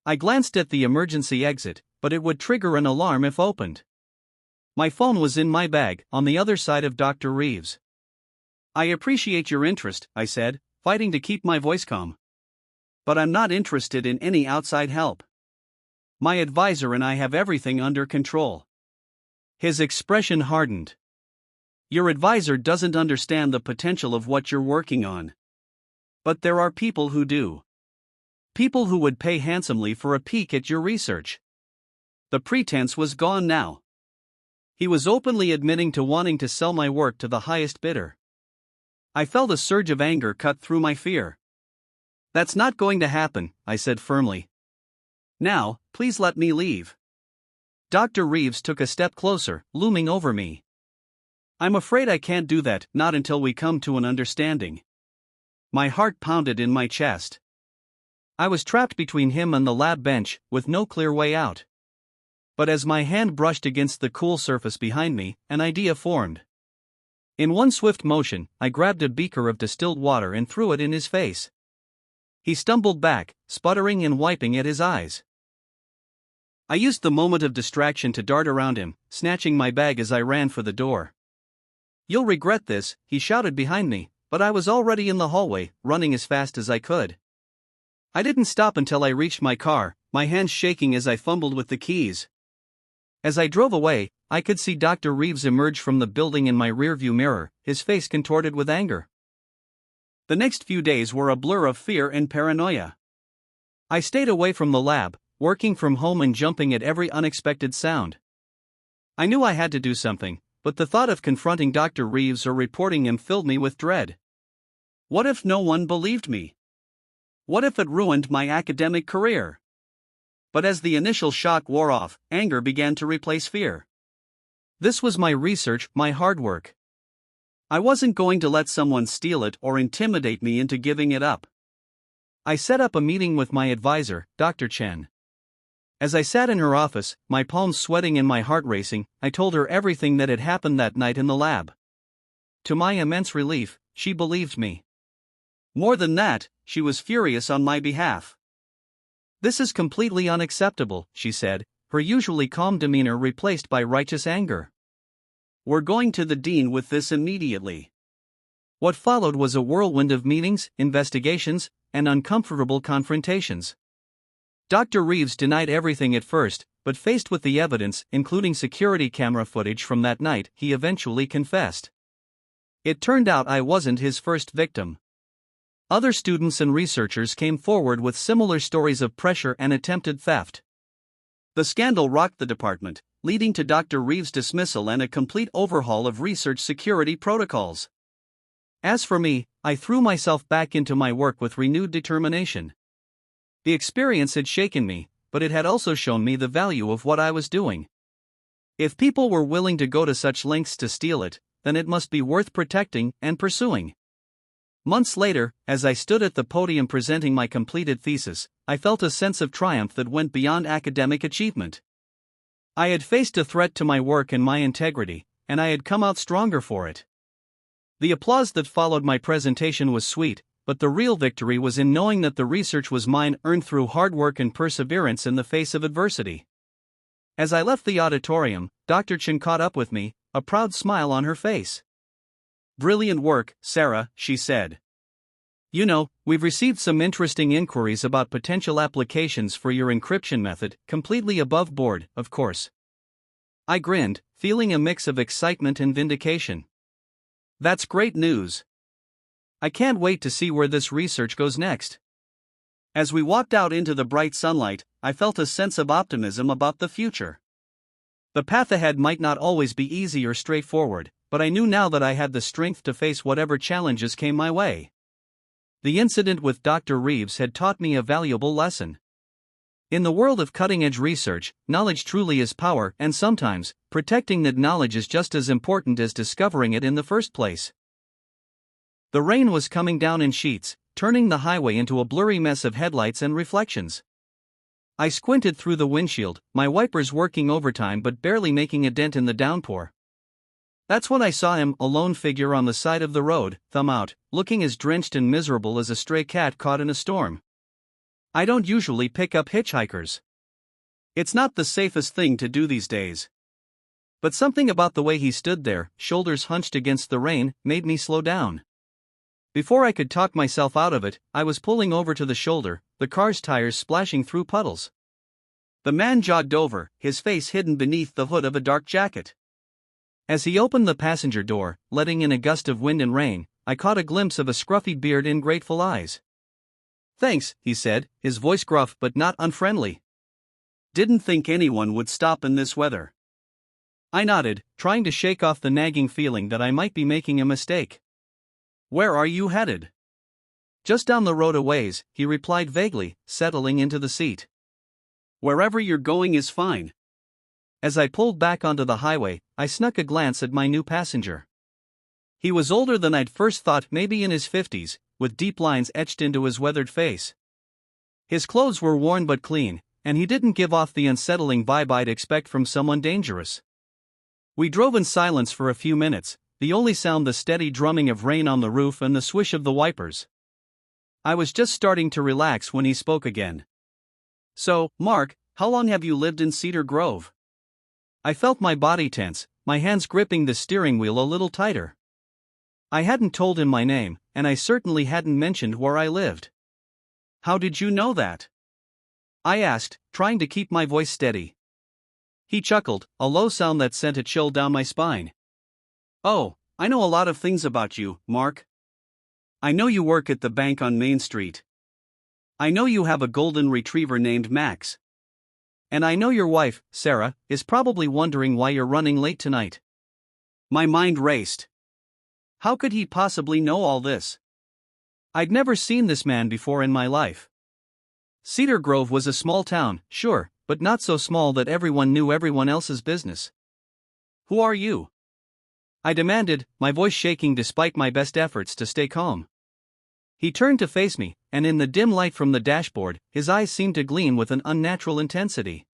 I glanced at the emergency exit, but it would trigger an alarm if opened. My phone was in my bag, on the other side of Dr. Reeves. I appreciate your interest, I said, fighting to keep my voice calm. But I'm not interested in any outside help. My advisor and I have everything under control. His expression hardened. Your advisor doesn't understand the potential of what you're working on. But there are people who do. People who would pay handsomely for a peek at your research. The pretense was gone now. He was openly admitting to wanting to sell my work to the highest bidder. I felt a surge of anger cut through my fear. That's not going to happen, I said firmly. Now, please let me leave. Dr. Reeves took a step closer, looming over me. I'm afraid I can't do that, not until we come to an understanding. My heart pounded in my chest. I was trapped between him and the lab bench, with no clear way out. But as my hand brushed against the cool surface behind me, an idea formed. In one swift motion, I grabbed a beaker of distilled water and threw it in his face. He stumbled back, sputtering and wiping at his eyes. I used the moment of distraction to dart around him, snatching my bag as I ran for the door. You'll regret this, he shouted behind me, but I was already in the hallway, running as fast as I could. I didn't stop until I reached my car, my hands shaking as I fumbled with the keys. As I drove away, I could see Dr. Reeves emerge from the building in my rearview mirror, his face contorted with anger. The next few days were a blur of fear and paranoia. I stayed away from the lab, working from home and jumping at every unexpected sound. I knew I had to do something, but the thought of confronting Dr. Reeves or reporting him filled me with dread. What if no one believed me? What if it ruined my academic career? But as the initial shock wore off, anger began to replace fear. This was my research, my hard work. I wasn't going to let someone steal it or intimidate me into giving it up. I set up a meeting with my advisor, Dr. Chen. As I sat in her office, my palms sweating and my heart racing, I told her everything that had happened that night in the lab. To my immense relief, she believed me. More than that, she was furious on my behalf. "This is completely unacceptable," she said, her usually calm demeanor replaced by righteous anger. "We're going to the dean with this immediately." What followed was a whirlwind of meetings, investigations, and uncomfortable confrontations. Dr. Reeves denied everything at first, but faced with the evidence, including security camera footage from that night, he eventually confessed. It turned out I wasn't his first victim. Other students and researchers came forward with similar stories of pressure and attempted theft. The scandal rocked the department, leading to Dr. Reeves' dismissal and a complete overhaul of research security protocols. As for me, I threw myself back into my work with renewed determination. The experience had shaken me, but it had also shown me the value of what I was doing. If people were willing to go to such lengths to steal it, then it must be worth protecting and pursuing. Months later, as I stood at the podium presenting my completed thesis, I felt a sense of triumph that went beyond academic achievement. I had faced a threat to my work and my integrity, and I had come out stronger for it. The applause that followed my presentation was sweet, but the real victory was in knowing that the research was mine, earned through hard work and perseverance in the face of adversity. As I left the auditorium, Dr. Chen caught up with me, a proud smile on her face. "Brilliant work, Sarah," she said. "You know, we've received some interesting inquiries about potential applications for your encryption method, completely above board, of course." I grinned, feeling a mix of excitement and vindication. "That's great news. I can't wait to see where this research goes next." As we walked out into the bright sunlight, I felt a sense of optimism about the future. The path ahead might not always be easy or straightforward, but I knew now that I had the strength to face whatever challenges came my way. The incident with Dr. Reeves had taught me a valuable lesson. In the world of cutting-edge research, knowledge truly is power, and sometimes, protecting that knowledge is just as important as discovering it in the first place. The rain was coming down in sheets, turning the highway into a blurry mess of headlights and reflections. I squinted through the windshield, my wipers working overtime but barely making a dent in the downpour. That's when I saw him, a lone figure on the side of the road, thumb out, looking as drenched and miserable as a stray cat caught in a storm. I don't usually pick up hitchhikers. It's not the safest thing to do these days. But something about the way he stood there, shoulders hunched against the rain, made me slow down. Before I could talk myself out of it, I was pulling over to the shoulder, the car's tires splashing through puddles. The man jogged over, his face hidden beneath the hood of a dark jacket. As he opened the passenger door, letting in a gust of wind and rain, I caught a glimpse of a scruffy beard and grateful eyes. "Thanks," he said, his voice gruff but not unfriendly. "Didn't think anyone would stop in this weather." I nodded, trying to shake off the nagging feeling that I might be making a mistake. "Where are you headed?" "Just down the road a ways," he replied vaguely, settling into the seat. "Wherever you're going is fine." As I pulled back onto the highway, I snuck a glance at my new passenger. He was older than I'd first thought, maybe in his 50s, with deep lines etched into his weathered face. His clothes were worn but clean, and he didn't give off the unsettling vibe I'd expect from someone dangerous. We drove in silence for a few minutes, the only sound the steady drumming of rain on the roof and the swish of the wipers. I was just starting to relax when he spoke again. "So, Mark, how long have you lived in Cedar Grove?" I felt my body tense, my hands gripping the steering wheel a little tighter. I hadn't told him my name, and I certainly hadn't mentioned where I lived. "How did you know that?" I asked, trying to keep my voice steady. He chuckled, a low sound that sent a chill down my spine. "Oh, I know a lot of things about you, Mark. I know you work at the bank on Main Street. I know you have a golden retriever named Max. And I know your wife, Sarah, is probably wondering why you're running late tonight." My mind raced. How could he possibly know all this? I'd never seen this man before in my life. Cedar Grove was a small town, sure, but not so small that everyone knew everyone else's business. "Who are you?" I demanded, my voice shaking despite my best efforts to stay calm. He turned to face me, and in the dim light from the dashboard, his eyes seemed to gleam with an unnatural intensity.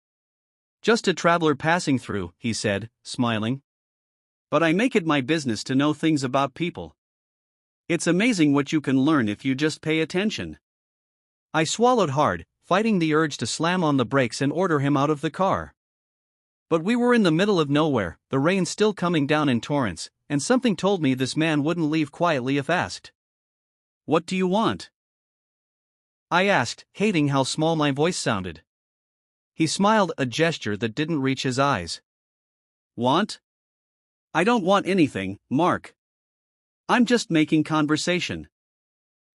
"Just a traveler passing through," he said, smiling. "But I make it my business to know things about people. It's amazing what you can learn if you just pay attention." I swallowed hard, fighting the urge to slam on the brakes and order him out of the car. But we were in the middle of nowhere, the rain still coming down in torrents, and something told me this man wouldn't leave quietly if asked. "What do you want?" I asked, hating how small my voice sounded. He smiled, a gesture that didn't reach his eyes. "Want? I don't want anything, Mark. I'm just making conversation.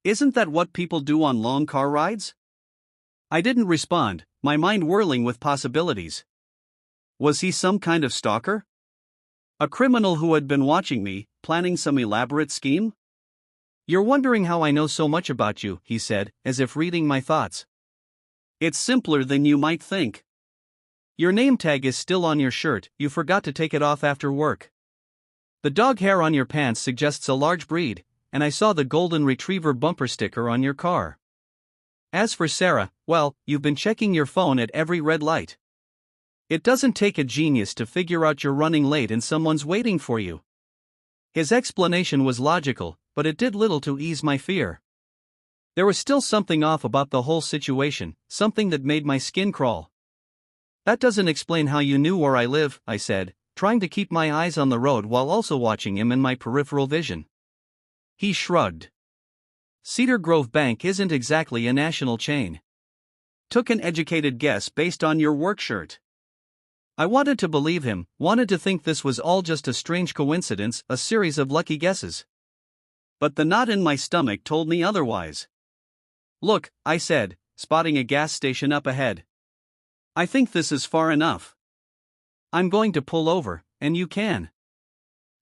Isn't that what people do on long car rides?" I didn't respond, my mind whirling with possibilities. Was he some kind of stalker? A criminal who had been watching me, planning some elaborate scheme? "You're wondering how I know so much about you," he said, as if reading my thoughts. "It's simpler than you might think. Your name tag is still on your shirt, you forgot to take it off after work. The dog hair on your pants suggests a large breed, and I saw the golden retriever bumper sticker on your car. As for Sarah, well, you've been checking your phone at every red light. It doesn't take a genius to figure out you're running late and someone's waiting for you." His explanation was logical, but it did little to ease my fear. There was still something off about the whole situation, something that made my skin crawl. "That doesn't explain how you knew where I live," I said, trying to keep my eyes on the road while also watching him in my peripheral vision. He shrugged. "Cedar Grove Bank isn't exactly a national chain." "Took an educated guess based on your work shirt." I wanted to believe him, wanted to think this was all just a strange coincidence, a series of lucky guesses. But the knot in my stomach told me otherwise. "Look," I said, spotting a gas station up ahead. "I think this is far enough. I'm going to pull over, and you can."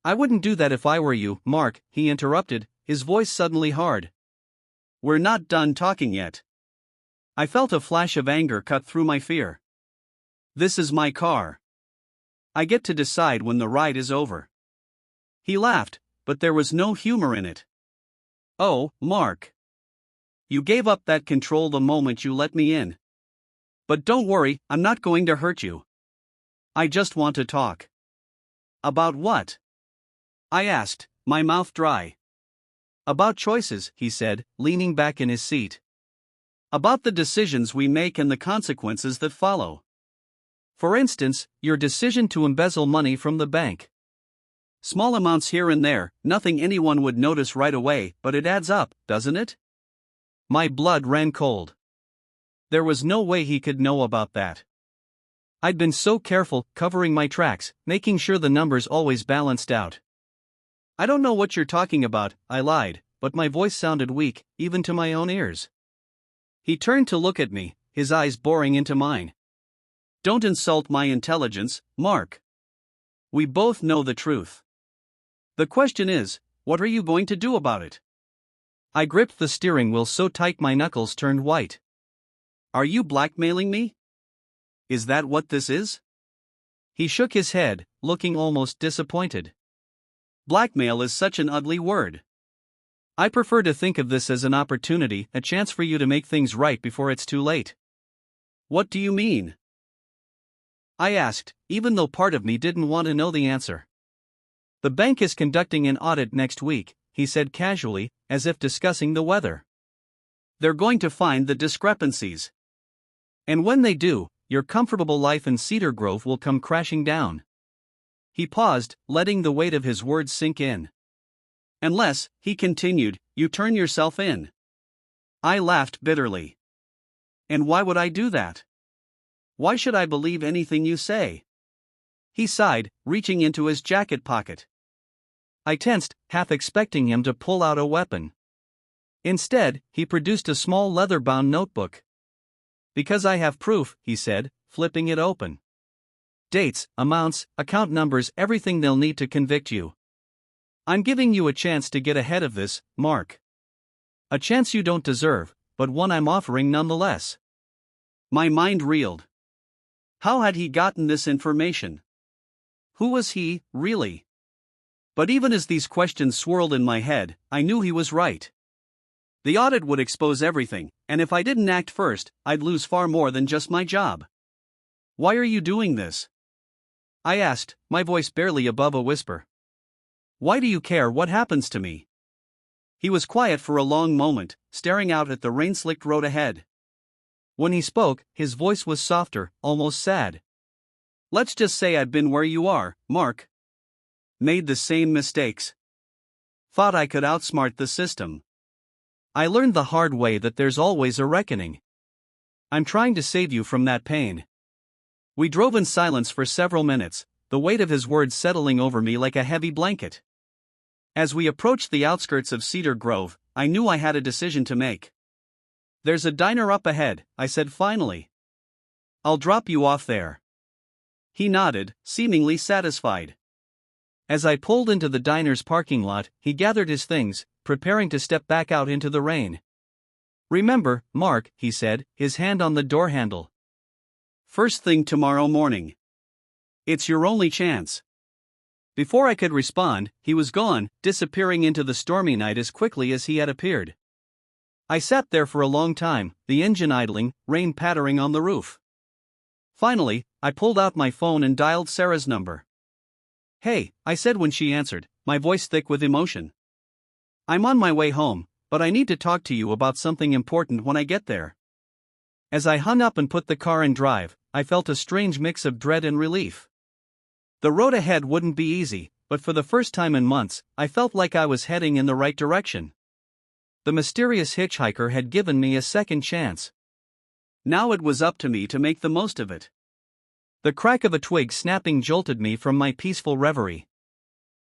"I wouldn't do that if I were you, Mark," he interrupted, his voice suddenly hard. "We're not done talking yet." I felt a flash of anger cut through my fear. "This is my car. I get to decide when the ride is over." He laughed, but there was no humor in it. "Oh, Mark. You gave up that control the moment you let me in. But don't worry, I'm not going to hurt you. I just want to talk." "About what?" I asked, my mouth dry. "About choices," he said, leaning back in his seat. "About the decisions we make and the consequences that follow. For instance, your decision to embezzle money from the bank. Small amounts here and there, nothing anyone would notice right away, but it adds up, doesn't it?" My blood ran cold. There was no way he could know about that. I'd been so careful, covering my tracks, making sure the numbers always balanced out. "I don't know what you're talking about," I lied, but my voice sounded weak, even to my own ears. He turned to look at me, his eyes boring into mine. "Don't insult my intelligence, Mark. We both know the truth. The question is, what are you going to do about it?" I gripped the steering wheel so tight my knuckles turned white. "Are you blackmailing me? Is that what this is?" He shook his head, looking almost disappointed. "Blackmail is such an ugly word. I prefer to think of this as an opportunity, a chance for you to make things right before it's too late." "What do you mean?" I asked, even though part of me didn't want to know the answer. "The bank is conducting an audit next week," he said casually, as if discussing the weather. "They're going to find the discrepancies. And when they do, your comfortable life in Cedar Grove will come crashing down." He paused, letting the weight of his words sink in. "Unless," he continued, "you turn yourself in." I laughed bitterly. "And why would I do that? Why should I believe anything you say?" He sighed, reaching into his jacket pocket. I tensed, half expecting him to pull out a weapon. Instead, he produced a small leather-bound notebook. "Because I have proof," he said, flipping it open. "Dates, amounts, account numbers, everything they'll need to convict you. I'm giving you a chance to get ahead of this, Mark. A chance you don't deserve, but one I'm offering nonetheless. My mind reeled. How had he gotten this information? Who was he, really? But even as these questions swirled in my head, I knew he was right. The audit would expose everything, and if I didn't act first, I'd lose far more than just my job. Why are you doing this? I asked, my voice barely above a whisper. Why do you care what happens to me? He was quiet for a long moment, staring out at the rain-slicked road ahead. When he spoke, his voice was softer, almost sad. Let's just say I've been where you are, Mark. Made the same mistakes. Thought I could outsmart the system. I learned the hard way that there's always a reckoning. I'm trying to save you from that pain. We drove in silence for several minutes, the weight of his words settling over me like a heavy blanket. As we approached the outskirts of Cedar Grove, I knew I had a decision to make. There's a diner up ahead, I said finally. I'll drop you off there. He nodded, seemingly satisfied. As I pulled into the diner's parking lot, he gathered his things, preparing to step back out into the rain. Remember, Mark, he said, his hand on the door handle. First thing tomorrow morning. It's your only chance. Before I could respond, he was gone, disappearing into the stormy night as quickly as he had appeared. I sat there for a long time, the engine idling, rain pattering on the roof. Finally, I pulled out my phone and dialed Sarah's number. Hey, I said when she answered, my voice thick with emotion. I'm on my way home, but I need to talk to you about something important when I get there. As I hung up and put the car in drive, I felt a strange mix of dread and relief. The road ahead wouldn't be easy, but for the first time in months, I felt like I was heading in the right direction. The mysterious hitchhiker had given me a second chance. Now it was up to me to make the most of it. The crack of a twig snapping jolted me from my peaceful reverie.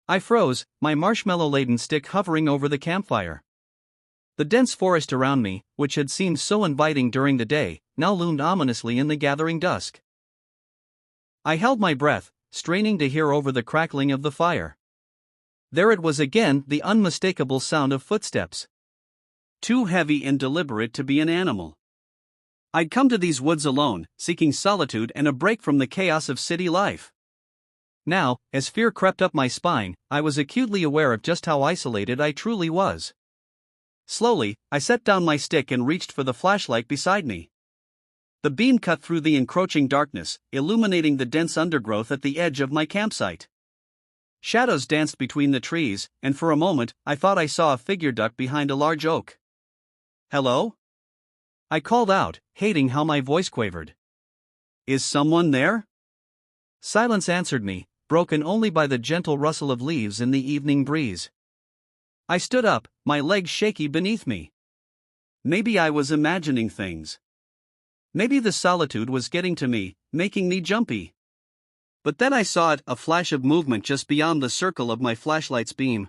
I froze, my marshmallow-laden stick hovering over the campfire. The dense forest around me, which had seemed so inviting during the day, now loomed ominously in the gathering dusk. I held my breath, straining to hear over the crackling of the fire. There it was again, the unmistakable sound of footsteps. Too heavy and deliberate to be an animal. I'd come to these woods alone, seeking solitude and a break from the chaos of city life. Now, as fear crept up my spine, I was acutely aware of just how isolated I truly was. Slowly, I set down my stick and reached for the flashlight beside me. The beam cut through the encroaching darkness, illuminating the dense undergrowth at the edge of my campsite. Shadows danced between the trees, and for a moment, I thought I saw a figure duck behind a large oak. Hello? I called out, hating how my voice quavered. Is someone there? Silence answered me, broken only by the gentle rustle of leaves in the evening breeze. I stood up, my legs shaky beneath me. Maybe I was imagining things. Maybe the solitude was getting to me, making me jumpy. But then I saw it, a flash of movement just beyond the circle of my flashlight's beam.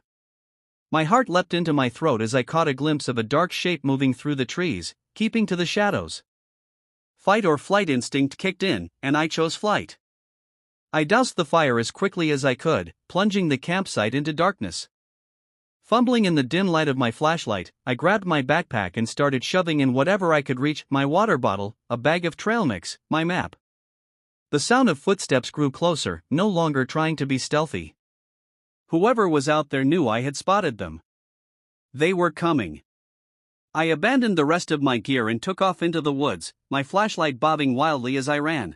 My heart leapt into my throat as I caught a glimpse of a dark shape moving through the trees, keeping to the shadows. Fight or flight instinct kicked in, and I chose flight. I doused the fire as quickly as I could, plunging the campsite into darkness. Fumbling in the dim light of my flashlight, I grabbed my backpack and started shoving in whatever I could reach, my water bottle, a bag of trail mix, my map. The sound of footsteps grew closer, no longer trying to be stealthy. Whoever was out there knew I had spotted them. They were coming. I abandoned the rest of my gear and took off into the woods, my flashlight bobbing wildly as I ran.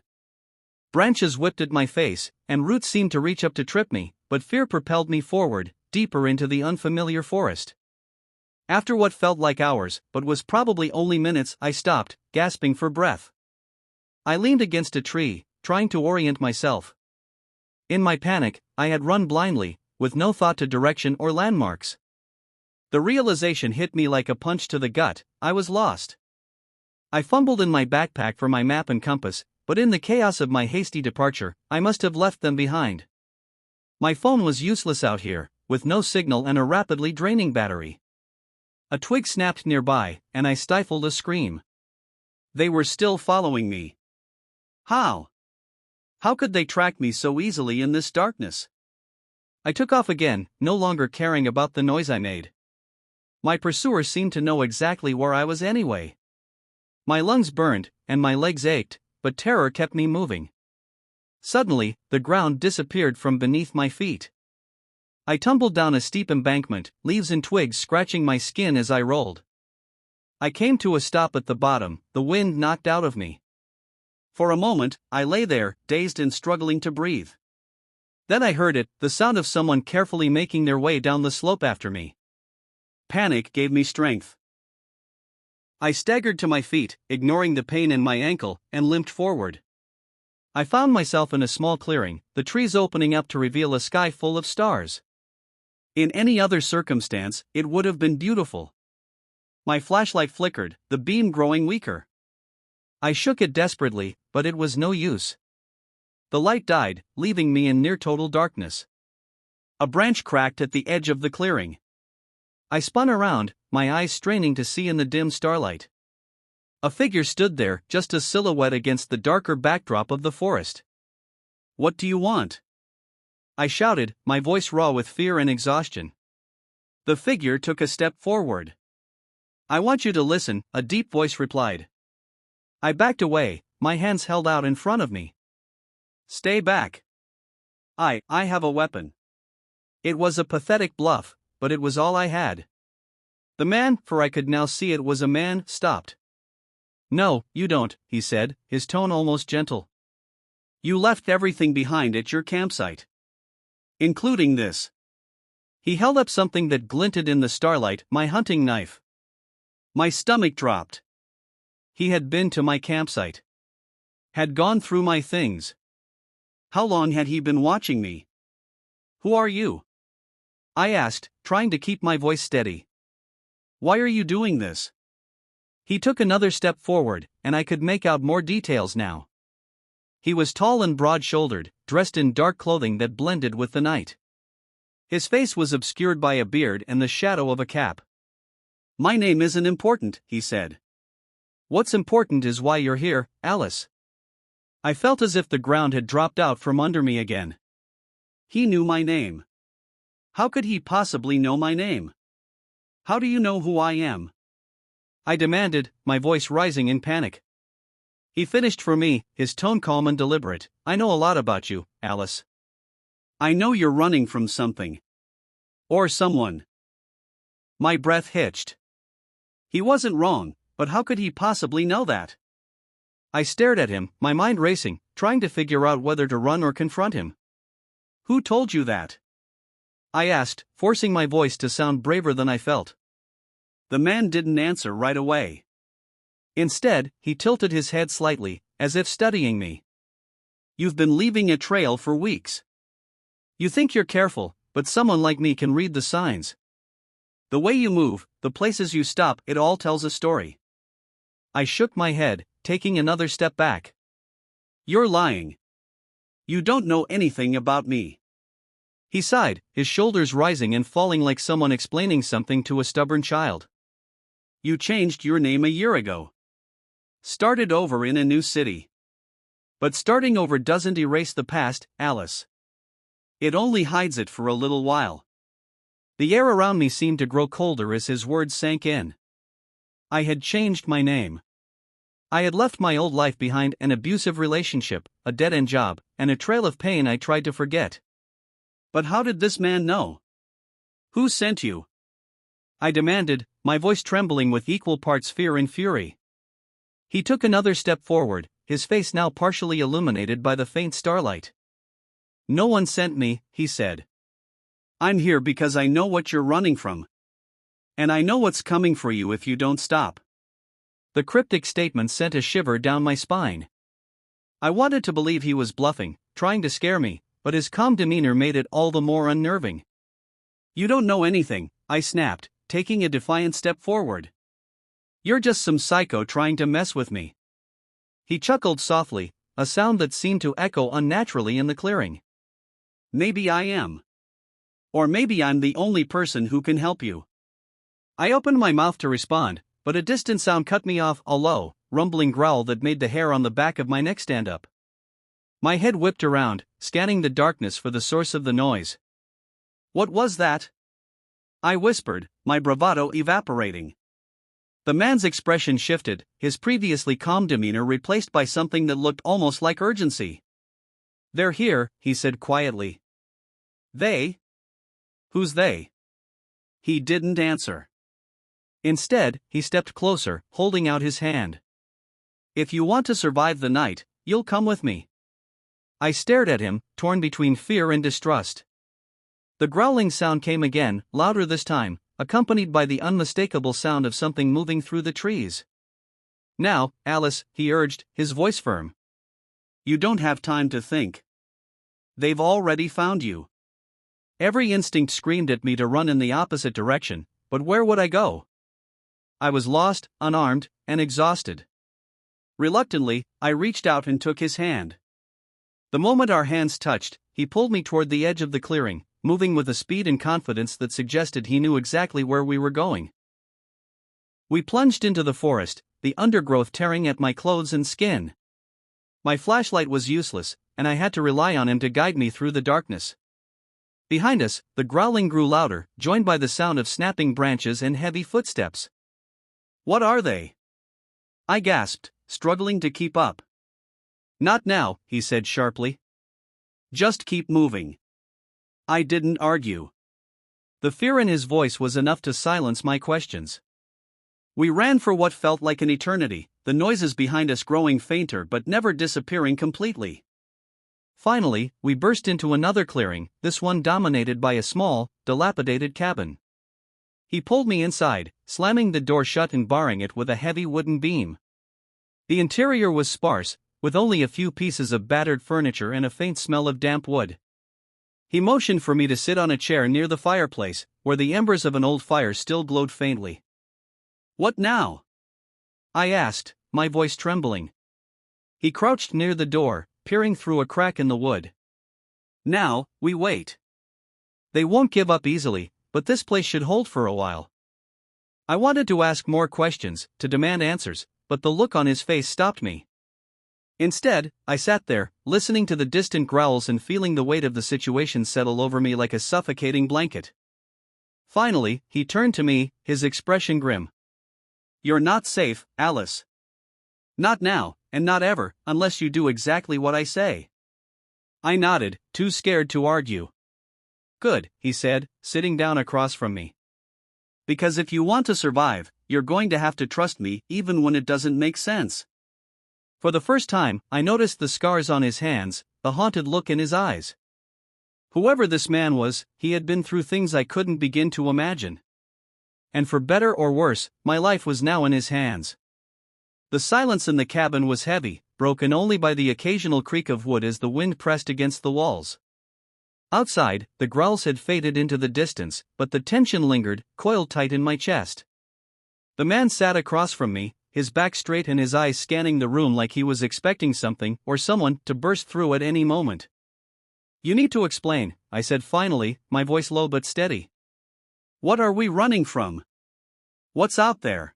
Branches whipped at my face, and roots seemed to reach up to trip me, but fear propelled me forward, deeper into the unfamiliar forest. After what felt like hours, but was probably only minutes, I stopped, gasping for breath. I leaned against a tree, trying to orient myself. In my panic, I had run blindly, with no thought to direction or landmarks. The realization hit me like a punch to the gut, I was lost. I fumbled in my backpack for my map and compass, but in the chaos of my hasty departure, I must have left them behind. My phone was useless out here, with no signal and a rapidly draining battery. A twig snapped nearby, and I stifled a scream. They were still following me. How? How could they track me so easily in this darkness? I took off again, no longer caring about the noise I made. My pursuer seemed to know exactly where I was anyway. My lungs burned, and my legs ached, but terror kept me moving. Suddenly, the ground disappeared from beneath my feet. I tumbled down a steep embankment, leaves and twigs scratching my skin as I rolled. I came to a stop at the bottom, the wind knocked out of me. For a moment, I lay there, dazed and struggling to breathe. Then I heard it, the sound of someone carefully making their way down the slope after me. Panic gave me strength. I staggered to my feet, ignoring the pain in my ankle, and limped forward. I found myself in a small clearing, the trees opening up to reveal a sky full of stars. In any other circumstance, it would have been beautiful. My flashlight flickered, the beam growing weaker. I shook it desperately, but it was no use. The light died, leaving me in near total darkness. A branch cracked at the edge of the clearing. I spun around, my eyes straining to see in the dim starlight. A figure stood there, just a silhouette against the darker backdrop of the forest. "What do you want?" I shouted, my voice raw with fear and exhaustion. The figure took a step forward. "I want you to listen," a deep voice replied. I backed away, my hands held out in front of me. "Stay back. I have a weapon." It was a pathetic bluff, but it was all I had. The man, for I could now see it was a man, stopped. "No, you don't," he said, his tone almost gentle. "You left everything behind at your campsite. Including this." He held up something that glinted in the starlight, my hunting knife. My stomach dropped. He had been to my campsite. Had gone through my things. How long had he been watching me? "Who are you?" I asked, trying to keep my voice steady. "Why are you doing this?" He took another step forward, and I could make out more details now. He was tall and broad-shouldered, dressed in dark clothing that blended with the night. His face was obscured by a beard and the shadow of a cap. "My name isn't important," he said. "What's important is why you're here, Alice." I felt as if the ground had dropped out from under me again. He knew my name. How could he possibly know my name? "How do you know who I am?" I demanded, my voice rising in panic. He finished for me, his tone calm and deliberate. "I know a lot about you, Alice. I know you're running from something. Or someone." My breath hitched. He wasn't wrong, but how could he possibly know that? I stared at him, my mind racing, trying to figure out whether to run or confront him. "Who told you that?" I asked, forcing my voice to sound braver than I felt. The man didn't answer right away. Instead, he tilted his head slightly, as if studying me. "You've been leaving a trail for weeks. You think you're careful, but someone like me can read the signs. The way you move, the places you stop, it all tells a story." I shook my head, taking another step back. "You're lying. You don't know anything about me." He sighed, his shoulders rising and falling like someone explaining something to a stubborn child. "You changed your name a year ago. Started over in a new city. But starting over doesn't erase the past, Alice. It only hides it for a little while." The air around me seemed to grow colder as his words sank in. I had changed my name. I had left my old life behind, an abusive relationship, a dead-end job, and a trail of pain I tried to forget. But how did this man know? "Who sent you?" I demanded, my voice trembling with equal parts fear and fury. He took another step forward, his face now partially illuminated by the faint starlight. "No one sent me," he said. "I'm here because I know what you're running from. And I know what's coming for you if you don't stop." The cryptic statement sent a shiver down my spine. I wanted to believe he was bluffing, trying to scare me, but his calm demeanor made it all the more unnerving. "You don't know anything," I snapped, taking a defiant step forward. "You're just some psycho trying to mess with me." He chuckled softly, a sound that seemed to echo unnaturally in the clearing. "Maybe I am. Or maybe I'm the only person who can help you." I opened my mouth to respond, but a distant sound cut me off, a low, rumbling growl that made the hair on the back of my neck stand up. My head whipped around, scanning the darkness for the source of the noise. What was that? I whispered, my bravado evaporating. The man's expression shifted, his previously calm demeanor replaced by something that looked almost like urgency. "They're here," he said quietly. "They? Who's they?" He didn't answer. Instead, he stepped closer, holding out his hand. "If you want to survive the night, you'll come with me." I stared at him, torn between fear and distrust. The growling sound came again, louder this time, accompanied by the unmistakable sound of something moving through the trees. "Now, Alice," he urged, his voice firm. "You don't have time to think. They've already found you." Every instinct screamed at me to run in the opposite direction, but where would I go? I was lost, unarmed, and exhausted. Reluctantly, I reached out and took his hand. The moment our hands touched, he pulled me toward the edge of the clearing, moving with a speed and confidence that suggested he knew exactly where we were going. We plunged into the forest, the undergrowth tearing at my clothes and skin. My flashlight was useless, and I had to rely on him to guide me through the darkness. Behind us, the growling grew louder, joined by the sound of snapping branches and heavy footsteps. "What are they?" I gasped, struggling to keep up. "Not now," he said sharply. "Just keep moving." I didn't argue. The fear in his voice was enough to silence my questions. We ran for what felt like an eternity, the noises behind us growing fainter but never disappearing completely. Finally, we burst into another clearing, this one dominated by a small, dilapidated cabin. He pulled me inside, slamming the door shut and barring it with a heavy wooden beam. The interior was sparse, with only a few pieces of battered furniture and a faint smell of damp wood. He motioned for me to sit on a chair near the fireplace, where the embers of an old fire still glowed faintly. "What now?" I asked, my voice trembling. He crouched near the door, peering through a crack in the wood. "Now, we wait. They won't give up easily, but this place should hold for a while." I wanted to ask more questions, to demand answers, but the look on his face stopped me. Instead, I sat there, listening to the distant growls and feeling the weight of the situation settle over me like a suffocating blanket. Finally, he turned to me, his expression grim. "You're not safe, Alice. Not now, and not ever, unless you do exactly what I say." I nodded, too scared to argue. "Good," he said, sitting down across from me. "Because if you want to survive, you're going to have to trust me even when it doesn't make sense." For the first time, I noticed the scars on his hands, the haunted look in his eyes. Whoever this man was, he had been through things I couldn't begin to imagine. And for better or worse, my life was now in his hands. The silence in the cabin was heavy, broken only by the occasional creak of wood as the wind pressed against the walls. Outside, the growls had faded into the distance, but the tension lingered, coiled tight in my chest. The man sat across from me, his back straight and his eyes scanning the room like he was expecting something or someone to burst through at any moment. "You need to explain," I said finally, my voice low but steady. "What are we running from? What's out there?"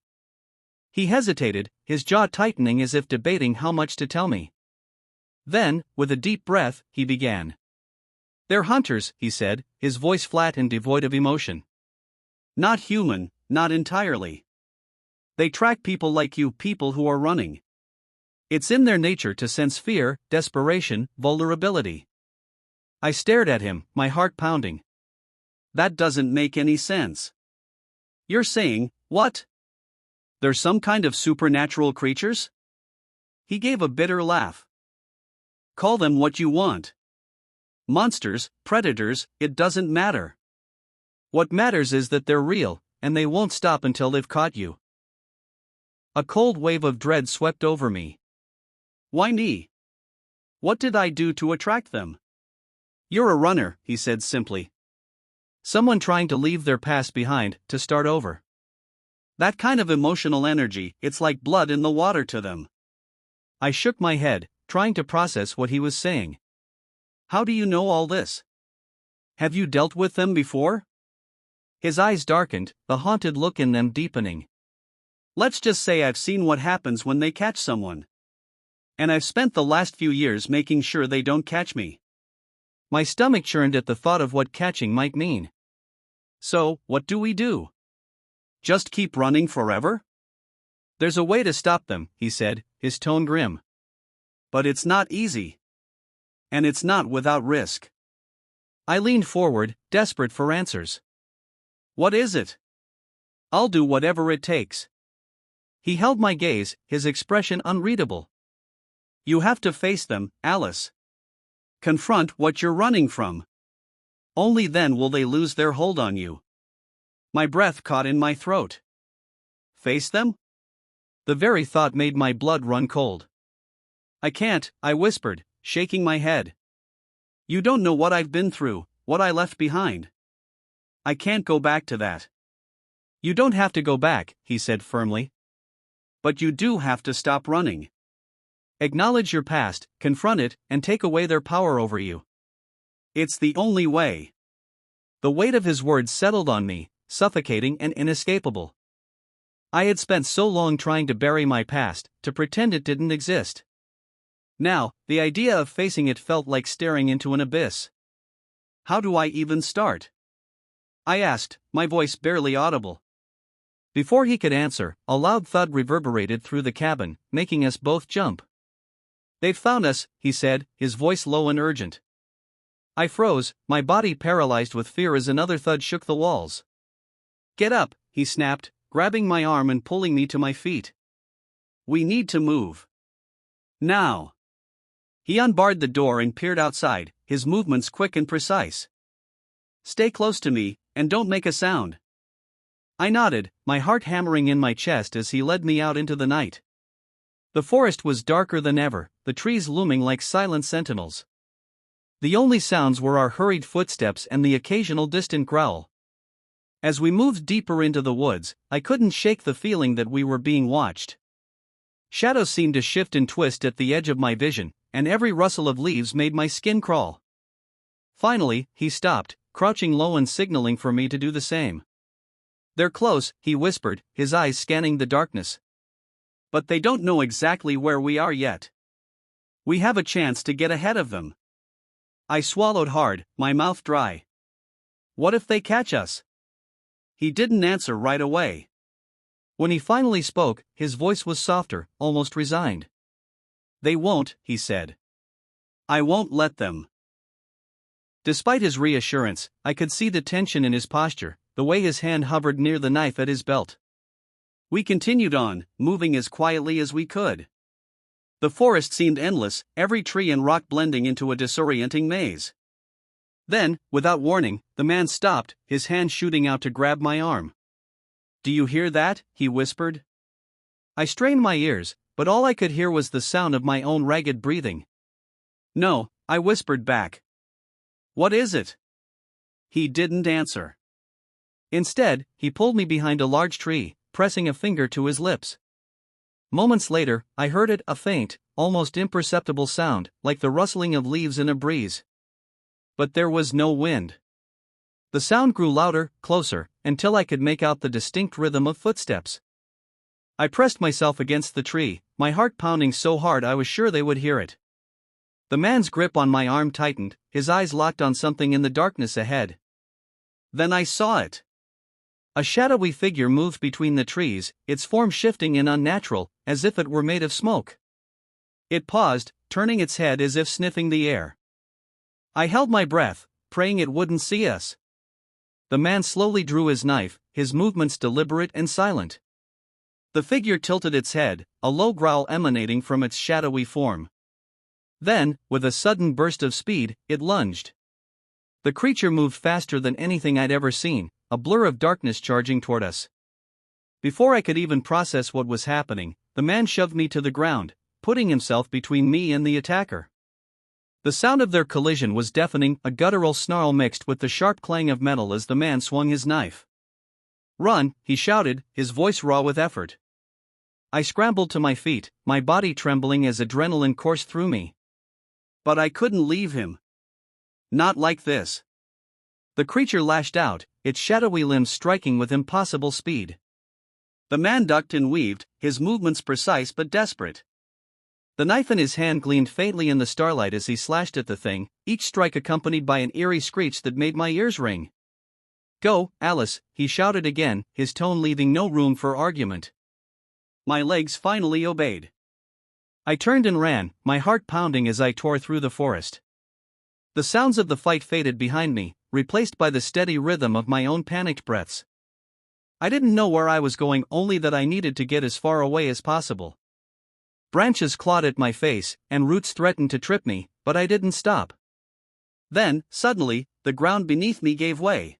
He hesitated, his jaw tightening as if debating how much to tell me. Then, with a deep breath, he began. "They're hunters," he said, his voice flat and devoid of emotion. "Not human, not entirely. They track people like you, people who are running. It's in their nature to sense fear, desperation, vulnerability." I stared at him, my heart pounding. "That doesn't make any sense. You're saying, what? They're some kind of supernatural creatures?" He gave a bitter laugh. "Call them what you want. Monsters, predators, it doesn't matter. What matters is that they're real, and they won't stop until they've caught you." A cold wave of dread swept over me. "Why me? What did I do to attract them?" "You're a runner," he said simply. "Someone trying to leave their past behind, to start over. That kind of emotional energy, it's like blood in the water to them." I shook my head, trying to process what he was saying. "How do you know all this? Have you dealt with them before?" His eyes darkened, the haunted look in them deepening. "Let's just say I've seen what happens when they catch someone. And I've spent the last few years making sure they don't catch me." My stomach churned at the thought of what catching might mean. So, what do we do? Just keep running forever? There's a way to stop them, he said, his tone grim. But it's not easy. And it's not without risk. I leaned forward, desperate for answers. What is it? I'll do whatever it takes. He held my gaze, his expression unreadable. You have to face them, Alice. Confront what you're running from. Only then will they lose their hold on you. My breath caught in my throat. Face them? The very thought made my blood run cold. I can't, I whispered, shaking my head. You don't know what I've been through, what I left behind. I can't go back to that. You don't have to go back, he said firmly. But you do have to stop running. Acknowledge your past, confront it, and take away their power over you. It's the only way. The weight of his words settled on me, suffocating and inescapable. I had spent so long trying to bury my past, to pretend it didn't exist. Now, the idea of facing it felt like staring into an abyss. How do I even start? I asked, my voice barely audible. Before he could answer, a loud thud reverberated through the cabin, making us both jump. They've found us, he said, his voice low and urgent. I froze, my body paralyzed with fear as another thud shook the walls. Get up, he snapped, grabbing my arm and pulling me to my feet. We need to move. Now. He unbarred the door and peered outside, his movements quick and precise. Stay close to me, and don't make a sound. I nodded, my heart hammering in my chest as he led me out into the night. The forest was darker than ever, the trees looming like silent sentinels. The only sounds were our hurried footsteps and the occasional distant growl. As we moved deeper into the woods, I couldn't shake the feeling that we were being watched. Shadows seemed to shift and twist at the edge of my vision, and every rustle of leaves made my skin crawl. Finally, he stopped, crouching low and signaling for me to do the same. They're close, he whispered, his eyes scanning the darkness. But they don't know exactly where we are yet. We have a chance to get ahead of them. I swallowed hard, my mouth dry. What if they catch us? He didn't answer right away. When he finally spoke, his voice was softer, almost resigned. They won't, he said. I won't let them. Despite his reassurance, I could see the tension in his posture, the way his hand hovered near the knife at his belt. We continued on, moving as quietly as we could. The forest seemed endless, every tree and rock blending into a disorienting maze. Then, without warning, the man stopped, his hand shooting out to grab my arm. Do you hear that? He whispered. I strained my ears, but all I could hear was the sound of my own ragged breathing. No, I whispered back. What is it? He didn't answer. Instead, he pulled me behind a large tree, pressing a finger to his lips. Moments later, I heard it, a faint, almost imperceptible sound, like the rustling of leaves in a breeze. But there was no wind. The sound grew louder, closer, until I could make out the distinct rhythm of footsteps. I pressed myself against the tree, my heart pounding so hard I was sure they would hear it. The man's grip on my arm tightened, his eyes locked on something in the darkness ahead. Then I saw it. A shadowy figure moved between the trees, its form shifting and unnatural, as if it were made of smoke. It paused, turning its head as if sniffing the air. I held my breath, praying it wouldn't see us. The man slowly drew his knife, his movements deliberate and silent. The figure tilted its head, a low growl emanating from its shadowy form. Then, with a sudden burst of speed, it lunged. The creature moved faster than anything I'd ever seen, a blur of darkness charging toward us. Before I could even process what was happening, the man shoved me to the ground, putting himself between me and the attacker. The sound of their collision was deafening, a guttural snarl mixed with the sharp clang of metal as the man swung his knife. Run, he shouted, his voice raw with effort. I scrambled to my feet, my body trembling as adrenaline coursed through me. But I couldn't leave him. Not like this. The creature lashed out, its shadowy limbs striking with impossible speed. The man ducked and weaved, his movements precise but desperate. The knife in his hand gleamed faintly in the starlight as he slashed at the thing, each strike accompanied by an eerie screech that made my ears ring. Go, Alice, he shouted again, his tone leaving no room for argument. My legs finally obeyed. I turned and ran, my heart pounding as I tore through the forest. The sounds of the fight faded behind me, replaced by the steady rhythm of my own panicked breaths. I didn't know where I was going, only that I needed to get as far away as possible. Branches clawed at my face, and roots threatened to trip me, but I didn't stop. Then, suddenly, the ground beneath me gave way.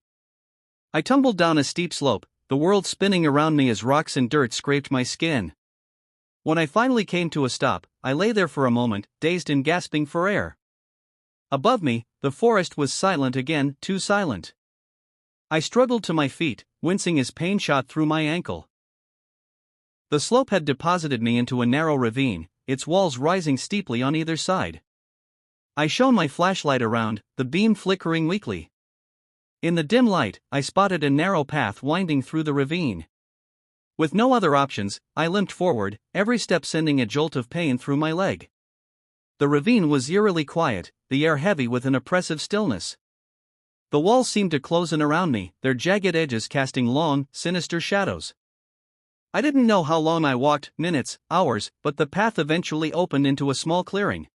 I tumbled down a steep slope, the world spinning around me as rocks and dirt scraped my skin. When I finally came to a stop, I lay there for a moment, dazed and gasping for air. Above me, the forest was silent again, too silent. I struggled to my feet, wincing as pain shot through my ankle. The slope had deposited me into a narrow ravine, its walls rising steeply on either side. I shone my flashlight around, the beam flickering weakly. In the dim light, I spotted a narrow path winding through the ravine. With no other options, I limped forward, every step sending a jolt of pain through my leg. The ravine was eerily quiet, the air heavy with an oppressive stillness. The walls seemed to close in around me, their jagged edges casting long, sinister shadows. I didn't know how long I walked, minutes, hours, but the path eventually opened into a small clearing.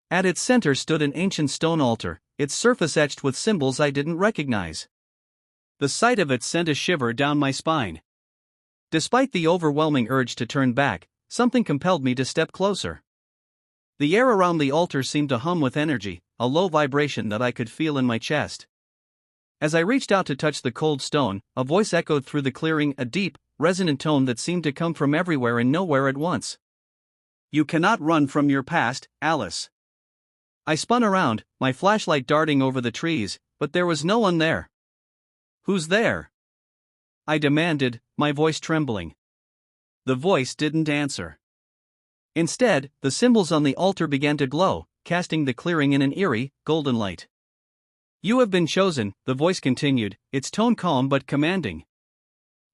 At its center stood an ancient stone altar, its surface etched with symbols I didn't recognize. The sight of it sent a shiver down my spine. Despite the overwhelming urge to turn back, something compelled me to step closer. The air around the altar seemed to hum with energy, a low vibration that I could feel in my chest. As I reached out to touch the cold stone, a voice echoed through the clearing, a deep, resonant tone that seemed to come from everywhere and nowhere at once. You cannot run from your past, Alice. I spun around, my flashlight darting over the trees, but there was no one there. Who's there? I demanded, my voice trembling. The voice didn't answer. Instead, the symbols on the altar began to glow, casting the clearing in an eerie, golden light. You have been chosen, the voice continued, its tone calm but commanding.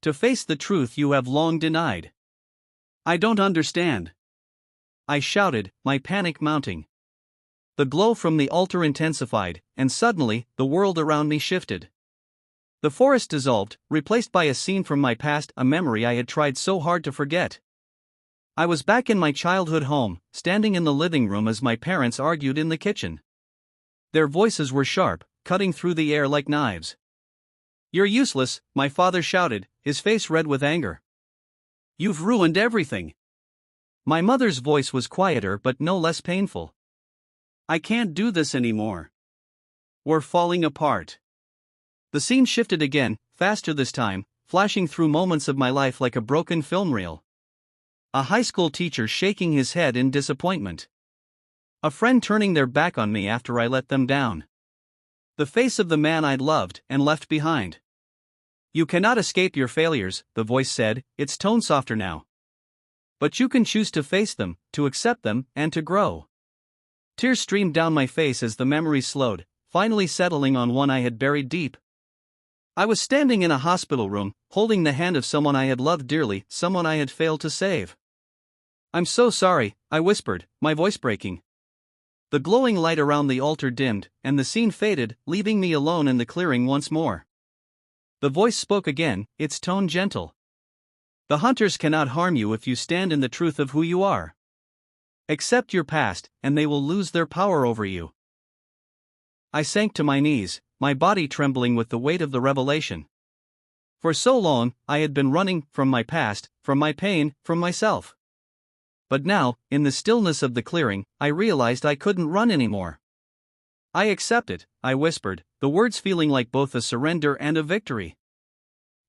To face the truth you have long denied. I don't understand. I shouted, my panic mounting. The glow from the altar intensified, and suddenly, the world around me shifted. The forest dissolved, replaced by a scene from my past, a memory I had tried so hard to forget. I was back in my childhood home, standing in the living room as my parents argued in the kitchen. Their voices were sharp, cutting through the air like knives. You're useless, my father shouted, his face red with anger. You've ruined everything. My mother's voice was quieter but no less painful. I can't do this anymore. We're falling apart. The scene shifted again, faster this time, flashing through moments of my life like a broken film reel. A high school teacher shaking his head in disappointment. A friend turning their back on me after I let them down. The face of the man I'd loved and left behind. You cannot escape your failures, the voice said, its tone softer now. But you can choose to face them, to accept them, and to grow. Tears streamed down my face as the memories slowed, finally settling on one I had buried deep. I was standing in a hospital room, holding the hand of someone I had loved dearly, someone I had failed to save. I'm so sorry, I whispered, my voice breaking. The glowing light around the altar dimmed, and the scene faded, leaving me alone in the clearing once more. The voice spoke again, its tone gentle. The hunters cannot harm you if you stand in the truth of who you are. Accept your past, and they will lose their power over you. I sank to my knees, my body trembling with the weight of the revelation. For so long, I had been running from my past, from my pain, from myself. But now, in the stillness of the clearing, I realized I couldn't run anymore. I accept it, I whispered, the words feeling like both a surrender and a victory.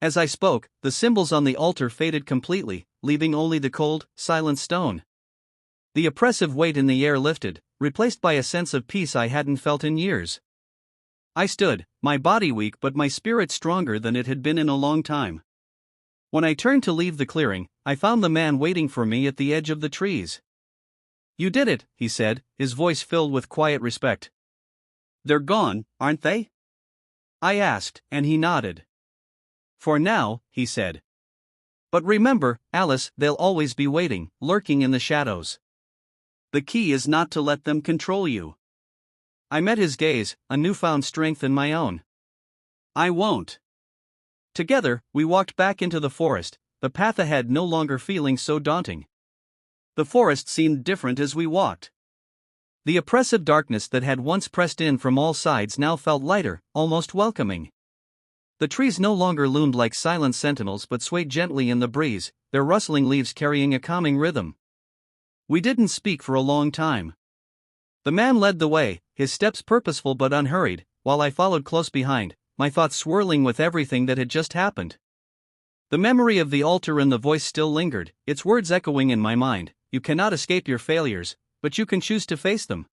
As I spoke, the symbols on the altar faded completely, leaving only the cold, silent stone. The oppressive weight in the air lifted, replaced by a sense of peace I hadn't felt in years. I stood, my body weak but my spirit stronger than it had been in a long time. When I turned to leave the clearing, I found the man waiting for me at the edge of the trees. You did it, he said, his voice filled with quiet respect. They're gone, aren't they? I asked, and he nodded. For now, he said. But remember, Alice, they'll always be waiting, lurking in the shadows. The key is not to let them control you. I met his gaze, a newfound strength in my own. I won't. Together, we walked back into the forest, the path ahead no longer feeling so daunting. The forest seemed different as we walked. The oppressive darkness that had once pressed in from all sides now felt lighter, almost welcoming. The trees no longer loomed like silent sentinels but swayed gently in the breeze, their rustling leaves carrying a calming rhythm. We didn't speak for a long time. The man led the way, his steps purposeful but unhurried, while I followed close behind, my thoughts swirling with everything that had just happened. The memory of the altar and the voice still lingered, its words echoing in my mind. You cannot escape your failures, but you can choose to face them.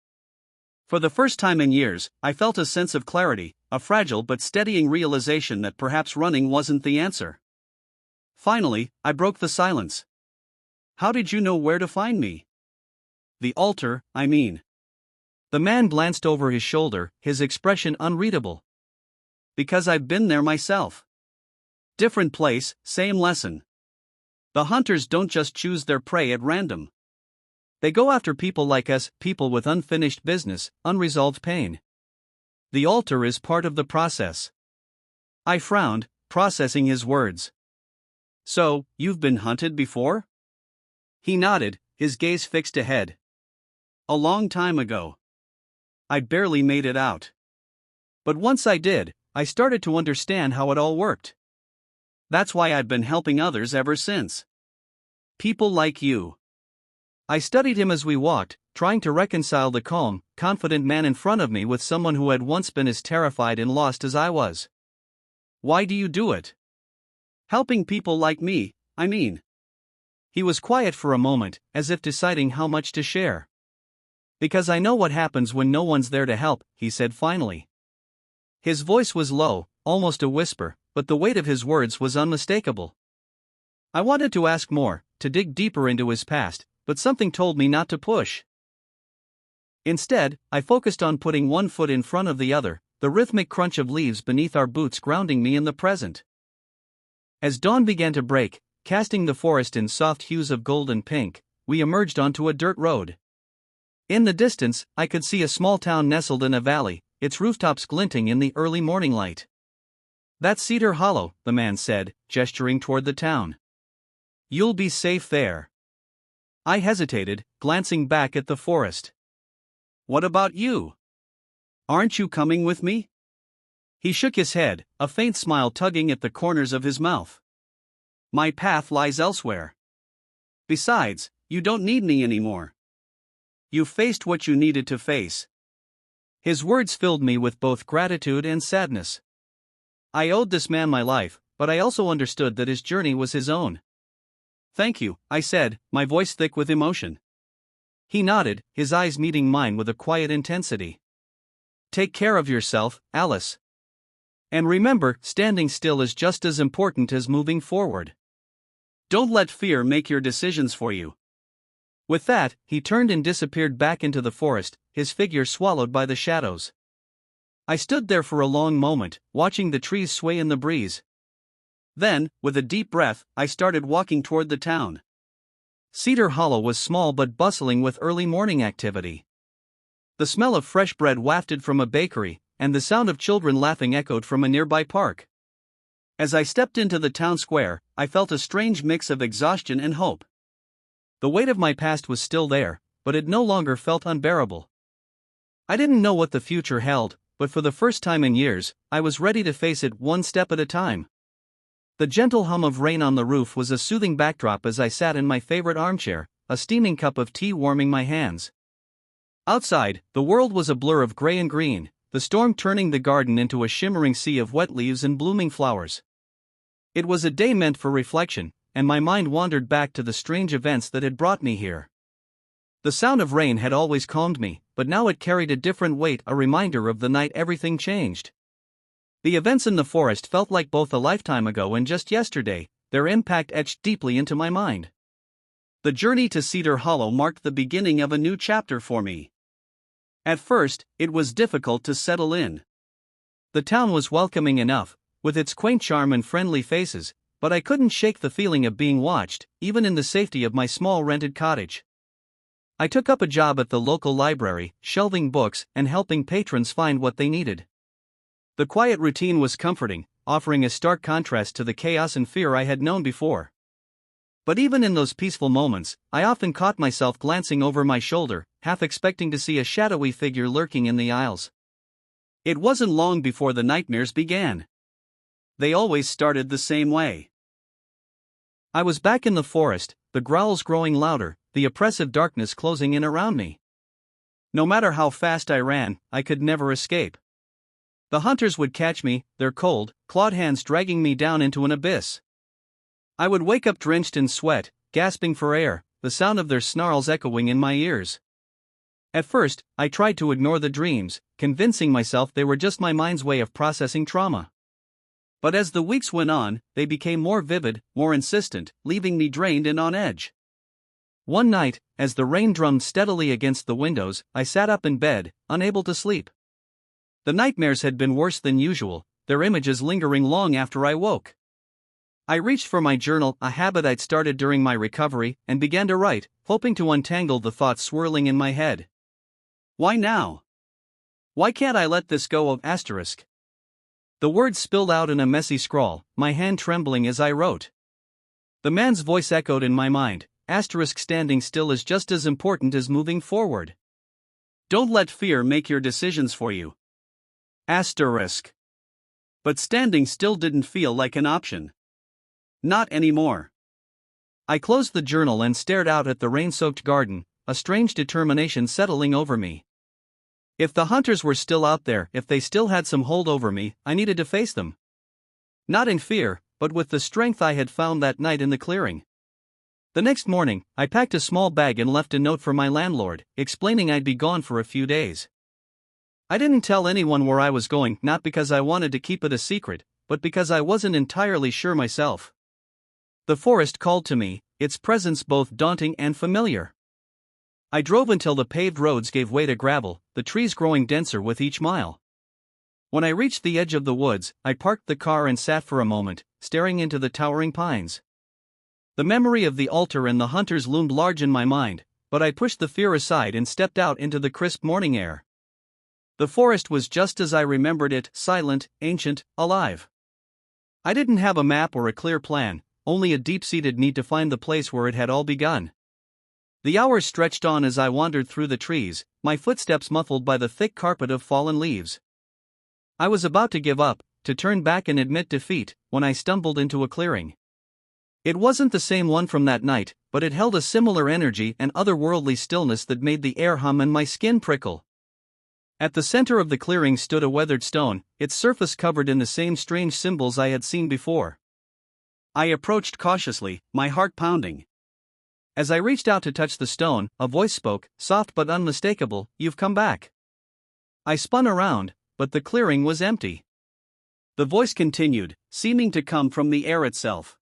For the first time in years, I felt a sense of clarity, a fragile but steadying realization that perhaps running wasn't the answer. Finally, I broke the silence. How did you know where to find me? The altar, I mean. The man glanced over his shoulder, his expression unreadable. Because I've been there myself. Different place, same lesson. The hunters don't just choose their prey at random. They go after people like us, people with unfinished business, unresolved pain. The altar is part of the process. I frowned, processing his words. So, you've been hunted before? He nodded, his gaze fixed ahead. A long time ago. I barely made it out. But once I did, I started to understand how it all worked. That's why I've been helping others ever since. People like you. I studied him as we walked, trying to reconcile the calm, confident man in front of me with someone who had once been as terrified and lost as I was. Why do you do it? Helping people like me, I mean. He was quiet for a moment, as if deciding how much to share. Because I know what happens when no one's there to help, he said finally. His voice was low, almost a whisper, but the weight of his words was unmistakable. I wanted to ask more, to dig deeper into his past, but something told me not to push. Instead, I focused on putting one foot in front of the other, the rhythmic crunch of leaves beneath our boots grounding me in the present. As dawn began to break, casting the forest in soft hues of gold and pink, we emerged onto a dirt road. In the distance, I could see a small town nestled in a valley, its rooftops glinting in the early morning light. That's Cedar Hollow, the man said, gesturing toward the town. You'll be safe there. I hesitated, glancing back at the forest. What about you? Aren't you coming with me? He shook his head, a faint smile tugging at the corners of his mouth. My path lies elsewhere. Besides, you don't need me anymore. You faced what you needed to face. His words filled me with both gratitude and sadness. I owed this man my life, but I also understood that his journey was his own. Thank you, I said, my voice thick with emotion. He nodded, his eyes meeting mine with a quiet intensity. Take care of yourself, Alice. And remember, standing still is just as important as moving forward. Don't let fear make your decisions for you. With that, he turned and disappeared back into the forest, his figure swallowed by the shadows. I stood there for a long moment, watching the trees sway in the breeze. Then, with a deep breath, I started walking toward the town. Cedar Hollow was small but bustling with early morning activity. The smell of fresh bread wafted from a bakery, and the sound of children laughing echoed from a nearby park. As I stepped into the town square, I felt a strange mix of exhaustion and hope. The weight of my past was still there, but it no longer felt unbearable. I didn't know what the future held, but for the first time in years, I was ready to face it one step at a time. The gentle hum of rain on the roof was a soothing backdrop as I sat in my favorite armchair, a steaming cup of tea warming my hands. Outside, the world was a blur of gray and green, the storm turning the garden into a shimmering sea of wet leaves and blooming flowers. It was a day meant for reflection, and my mind wandered back to the strange events that had brought me here. The sound of rain had always calmed me, but now it carried a different weight, a reminder of the night everything changed. The events in the forest felt like both a lifetime ago and just yesterday, their impact etched deeply into my mind. The journey to Cedar Hollow marked the beginning of a new chapter for me. At first, it was difficult to settle in. The town was welcoming enough, with its quaint charm and friendly faces, but I couldn't shake the feeling of being watched, even in the safety of my small rented cottage. I took up a job at the local library, shelving books and helping patrons find what they needed. The quiet routine was comforting, offering a stark contrast to the chaos and fear I had known before. But even in those peaceful moments, I often caught myself glancing over my shoulder, half expecting to see a shadowy figure lurking in the aisles. It wasn't long before the nightmares began. They always started the same way. I was back in the forest, the growls growing louder, the oppressive darkness closing in around me. No matter how fast I ran, I could never escape. The hunters would catch me, their cold, clawed hands dragging me down into an abyss. I would wake up drenched in sweat, gasping for air, the sound of their snarls echoing in my ears. At first, I tried to ignore the dreams, convincing myself they were just my mind's way of processing trauma. But as the weeks went on, they became more vivid, more insistent, leaving me drained and on edge. One night, as the rain drummed steadily against the windows, I sat up in bed, unable to sleep. The nightmares had been worse than usual, their images lingering long after I woke. I reached for my journal, a habit I'd started during my recovery, and began to write, hoping to untangle the thoughts swirling in my head. Why now? Why can't I let this go of asterisk? The words spilled out in a messy scrawl, my hand trembling as I wrote. The man's voice echoed in my mind, asterisk standing still is just as important as moving forward. Don't let fear make your decisions for you. Asterisk. But standing still didn't feel like an option. Not anymore. I closed the journal and stared out at the rain-soaked garden, a strange determination settling over me. If the hunters were still out there, if they still had some hold over me, I needed to face them. Not in fear, but with the strength I had found that night in the clearing. The next morning, I packed a small bag and left a note for my landlord, explaining I'd be gone for a few days. I didn't tell anyone where I was going, not because I wanted to keep it a secret, but because I wasn't entirely sure myself. The forest called to me, its presence both daunting and familiar. I drove until the paved roads gave way to gravel, the trees growing denser with each mile. When I reached the edge of the woods, I parked the car and sat for a moment, staring into the towering pines. The memory of the altar and the hunters loomed large in my mind, but I pushed the fear aside and stepped out into the crisp morning air. The forest was just as I remembered it, silent, ancient, alive. I didn't have a map or a clear plan, only a deep-seated need to find the place where it had all begun. The hours stretched on as I wandered through the trees, my footsteps muffled by the thick carpet of fallen leaves. I was about to give up, to turn back and admit defeat, when I stumbled into a clearing. It wasn't the same one from that night, but it held a similar energy and otherworldly stillness that made the air hum and my skin prickle. At the center of the clearing stood a weathered stone, its surface covered in the same strange symbols I had seen before. I approached cautiously, my heart pounding. As I reached out to touch the stone, a voice spoke, soft but unmistakable, "You've come back." I spun around, but the clearing was empty. The voice continued, seeming to come from the air itself.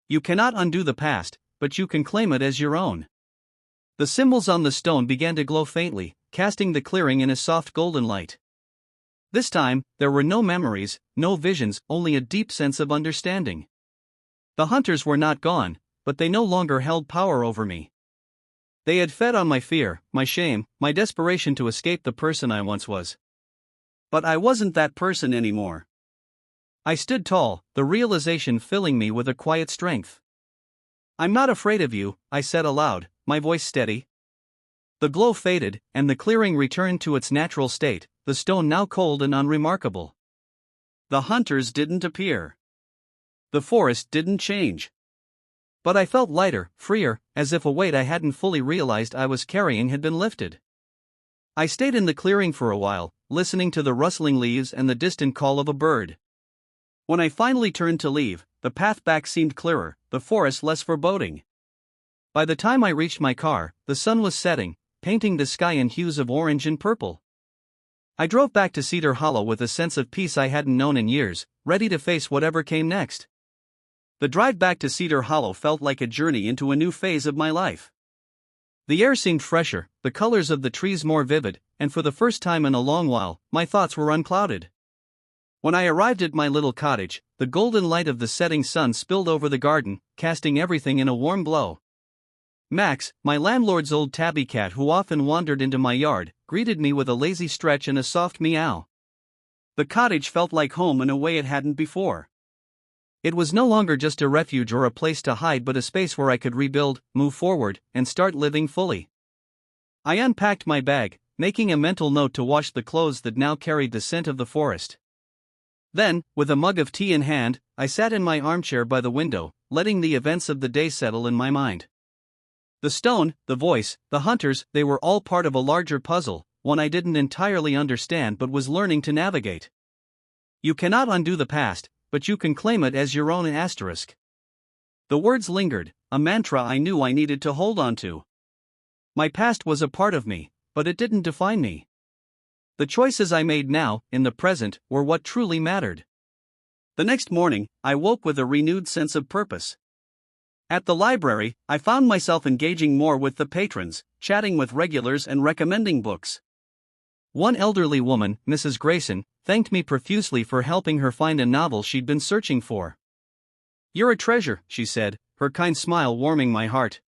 "You cannot undo the past, but you can claim it as your own." The symbols on the stone began to glow faintly, casting the clearing in a soft golden light. This time, there were no memories, no visions, only a deep sense of understanding. The hunters were not gone, but they no longer held power over me. They had fed on my fear, my shame, my desperation to escape the person I once was. But I wasn't that person anymore. I stood tall, the realization filling me with a quiet strength. "I'm not afraid of you," I said aloud, my voice steady. The glow faded, and the clearing returned to its natural state, the stone now cold and unremarkable. The hunters didn't appear. The forest didn't change. But I felt lighter, freer, as if a weight I hadn't fully realized I was carrying had been lifted. I stayed in the clearing for a while, listening to the rustling leaves and the distant call of a bird. When I finally turned to leave, the path back seemed clearer, the forest less foreboding. By the time I reached my car, the sun was setting, painting the sky in hues of orange and purple. I drove back to Cedar Hollow with a sense of peace I hadn't known in years, ready to face whatever came next. The drive back to Cedar Hollow felt like a journey into a new phase of my life. The air seemed fresher, the colors of the trees more vivid, and for the first time in a long while, my thoughts were unclouded. When I arrived at my little cottage, the golden light of the setting sun spilled over the garden, casting everything in a warm glow. Max, my landlord's old tabby cat who often wandered into my yard, greeted me with a lazy stretch and a soft meow. The cottage felt like home in a way it hadn't before. It was no longer just a refuge or a place to hide, but a space where I could rebuild, move forward, and start living fully. I unpacked my bag, making a mental note to wash the clothes that now carried the scent of the forest. Then, with a mug of tea in hand, I sat in my armchair by the window, letting the events of the day settle in my mind. The stone, the voice, the hunters, they were all part of a larger puzzle, one I didn't entirely understand but was learning to navigate. You cannot undo the past, but you can claim it as your own asterisk. The words lingered, a mantra I knew I needed to hold on to. My past was a part of me, but it didn't define me. The choices I made now, in the present, were what truly mattered. The next morning, I woke with a renewed sense of purpose. At the library, I found myself engaging more with the patrons, chatting with regulars and recommending books. One elderly woman, Mrs. Grayson, thanked me profusely for helping her find a novel she'd been searching for. "You're a treasure," she said, her kind smile warming my heart.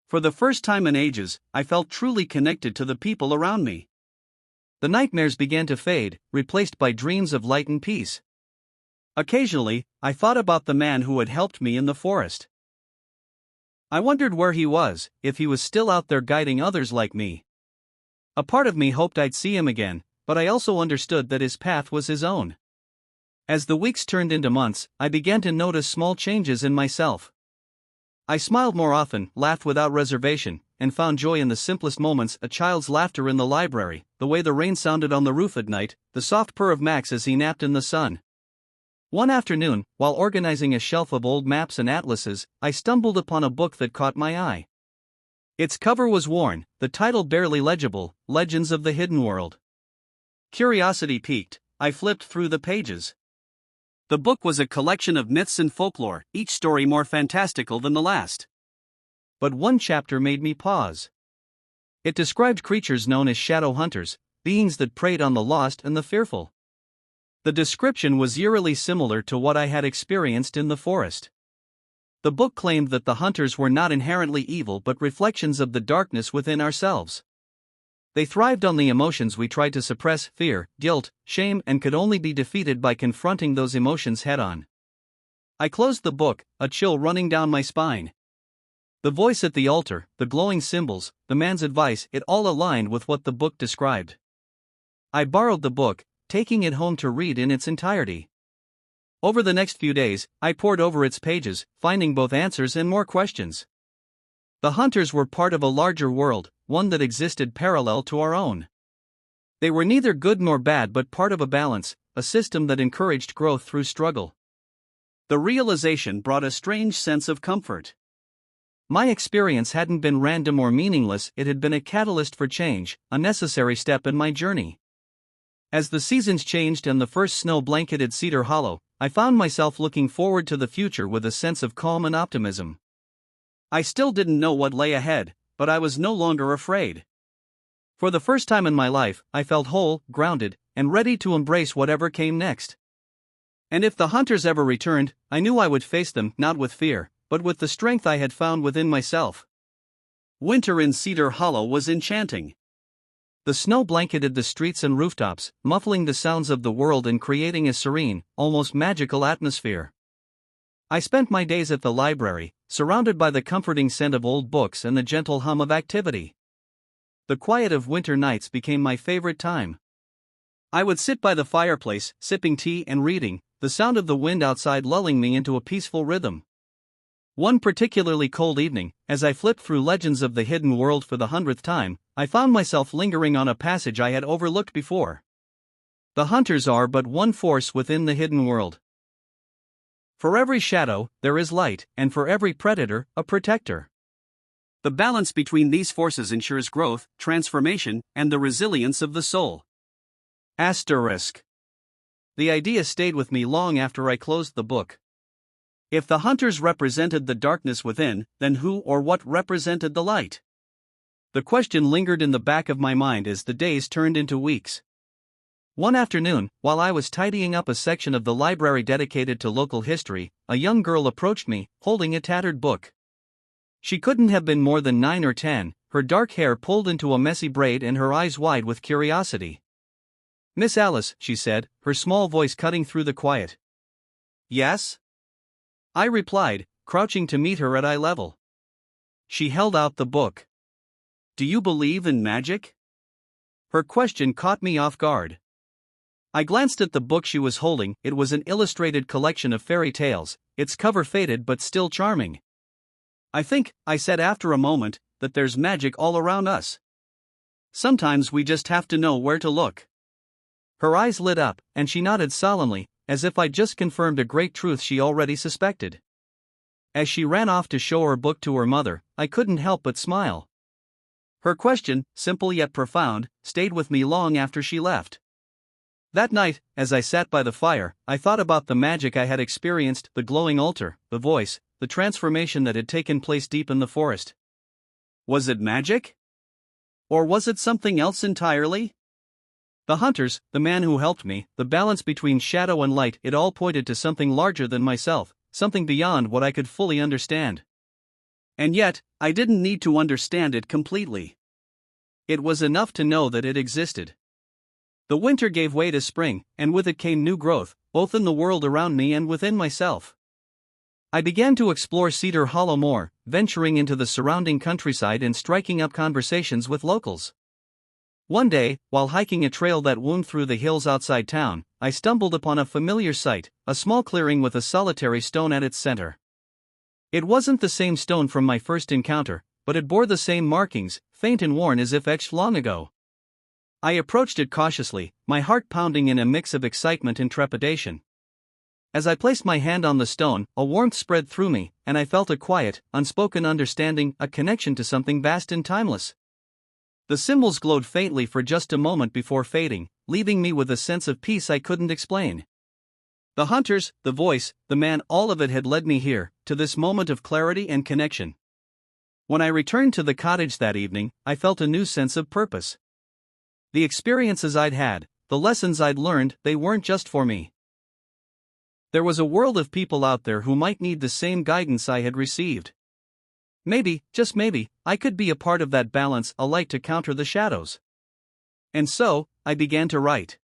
For the first time in ages, I felt truly connected to the people around me. The nightmares began to fade, replaced by dreams of light and peace. Occasionally, I thought about the man who had helped me in the forest. I wondered where he was, if he was still out there guiding others like me. A part of me hoped I'd see him again, but I also understood that his path was his own. As the weeks turned into months, I began to notice small changes in myself. I smiled more often, laughed without reservation, and found joy in the simplest moments: a child's laughter in the library, the way the rain sounded on the roof at night, the soft purr of Max as he napped in the sun. One afternoon, while organizing a shelf of old maps and atlases, I stumbled upon a book that caught my eye. Its cover was worn, the title barely legible: Legends of the Hidden World. Curiosity piqued, I flipped through the pages. The book was a collection of myths and folklore, each story more fantastical than the last. But one chapter made me pause. It described creatures known as shadow hunters, beings that preyed on the lost and the fearful. The description was eerily similar to what I had experienced in the forest. The book claimed that the hunters were not inherently evil but reflections of the darkness within ourselves. They thrived on the emotions we tried to suppress: fear, guilt, shame, and could only be defeated by confronting those emotions head-on. I closed the book, a chill running down my spine. The voice at the altar, the glowing symbols, the man's advice, it all aligned with what the book described. I borrowed the book, taking it home to read in its entirety. Over the next few days, I pored over its pages, finding both answers and more questions. The hunters were part of a larger world, one that existed parallel to our own. They were neither good nor bad but part of a balance, a system that encouraged growth through struggle. The realization brought a strange sense of comfort. My experience hadn't been random or meaningless, it had been a catalyst for change, a necessary step in my journey. As the seasons changed and the first snow blanketed Cedar Hollow, I found myself looking forward to the future with a sense of calm and optimism. I still didn't know what lay ahead, but I was no longer afraid. For the first time in my life, I felt whole, grounded, and ready to embrace whatever came next. And if the hunters ever returned, I knew I would face them, not with fear, but with the strength I had found within myself. Winter in Cedar Hollow was enchanting. The snow blanketed the streets and rooftops, muffling the sounds of the world and creating a serene, almost magical atmosphere. I spent my days at the library, surrounded by the comforting scent of old books and the gentle hum of activity. The quiet of winter nights became my favorite time. I would sit by the fireplace, sipping tea and reading, the sound of the wind outside lulling me into a peaceful rhythm. One particularly cold evening, as I flipped through Legends of the Hidden World for the 100th time, I found myself lingering on a passage I had overlooked before. The hunters are but one force within the hidden world. For every shadow, there is light, and for every predator, a protector. The balance between these forces ensures growth, transformation, and the resilience of the soul. Asterisk. The idea stayed with me long after I closed the book. If the hunters represented the darkness within, then who or what represented the light? The question lingered in the back of my mind as the days turned into weeks. One afternoon, while I was tidying up a section of the library dedicated to local history, a young girl approached me, holding a tattered book. She couldn't have been more than 9 or 10, her dark hair pulled into a messy braid and her eyes wide with curiosity. Miss Alice, she said, her small voice cutting through the quiet. Yes? I replied, crouching to meet her at eye level. She held out the book. Do you believe in magic? Her question caught me off guard. I glanced at the book she was holding. It was an illustrated collection of fairy tales, its cover faded but still charming. I think, I said after a moment, that there's magic all around us. Sometimes we just have to know where to look. Her eyes lit up, and she nodded solemnly, as if I'd just confirmed a great truth she already suspected. As she ran off to show her book to her mother, I couldn't help but smile. Her question, simple yet profound, stayed with me long after she left. That night, as I sat by the fire, I thought about the magic I had experienced, the glowing altar, the voice, the transformation that had taken place deep in the forest. Was it magic? Or was it something else entirely? The hunters, the man who helped me, the balance between shadow and light, it all pointed to something larger than myself, something beyond what I could fully understand. And yet, I didn't need to understand it completely. It was enough to know that it existed. The winter gave way to spring, and with it came new growth, both in the world around me and within myself. I began to explore Cedar Hollow more, venturing into the surrounding countryside and striking up conversations with locals. One day, while hiking a trail that wound through the hills outside town, I stumbled upon a familiar sight, a small clearing with a solitary stone at its center. It wasn't the same stone from my first encounter, but it bore the same markings, faint and worn as if etched long ago. I approached it cautiously, my heart pounding in a mix of excitement and trepidation. As I placed my hand on the stone, a warmth spread through me, and I felt a quiet, unspoken understanding, a connection to something vast and timeless. The symbols glowed faintly for just a moment before fading, leaving me with a sense of peace I couldn't explain. The hunters, the voice, the man, all of it had led me here, to this moment of clarity and connection. When I returned to the cottage that evening, I felt a new sense of purpose. The experiences I'd had, the lessons I'd learned, they weren't just for me. There was a world of people out there who might need the same guidance I had received. Maybe, just maybe, I could be a part of that balance, a light to counter the shadows. And so, I began to write.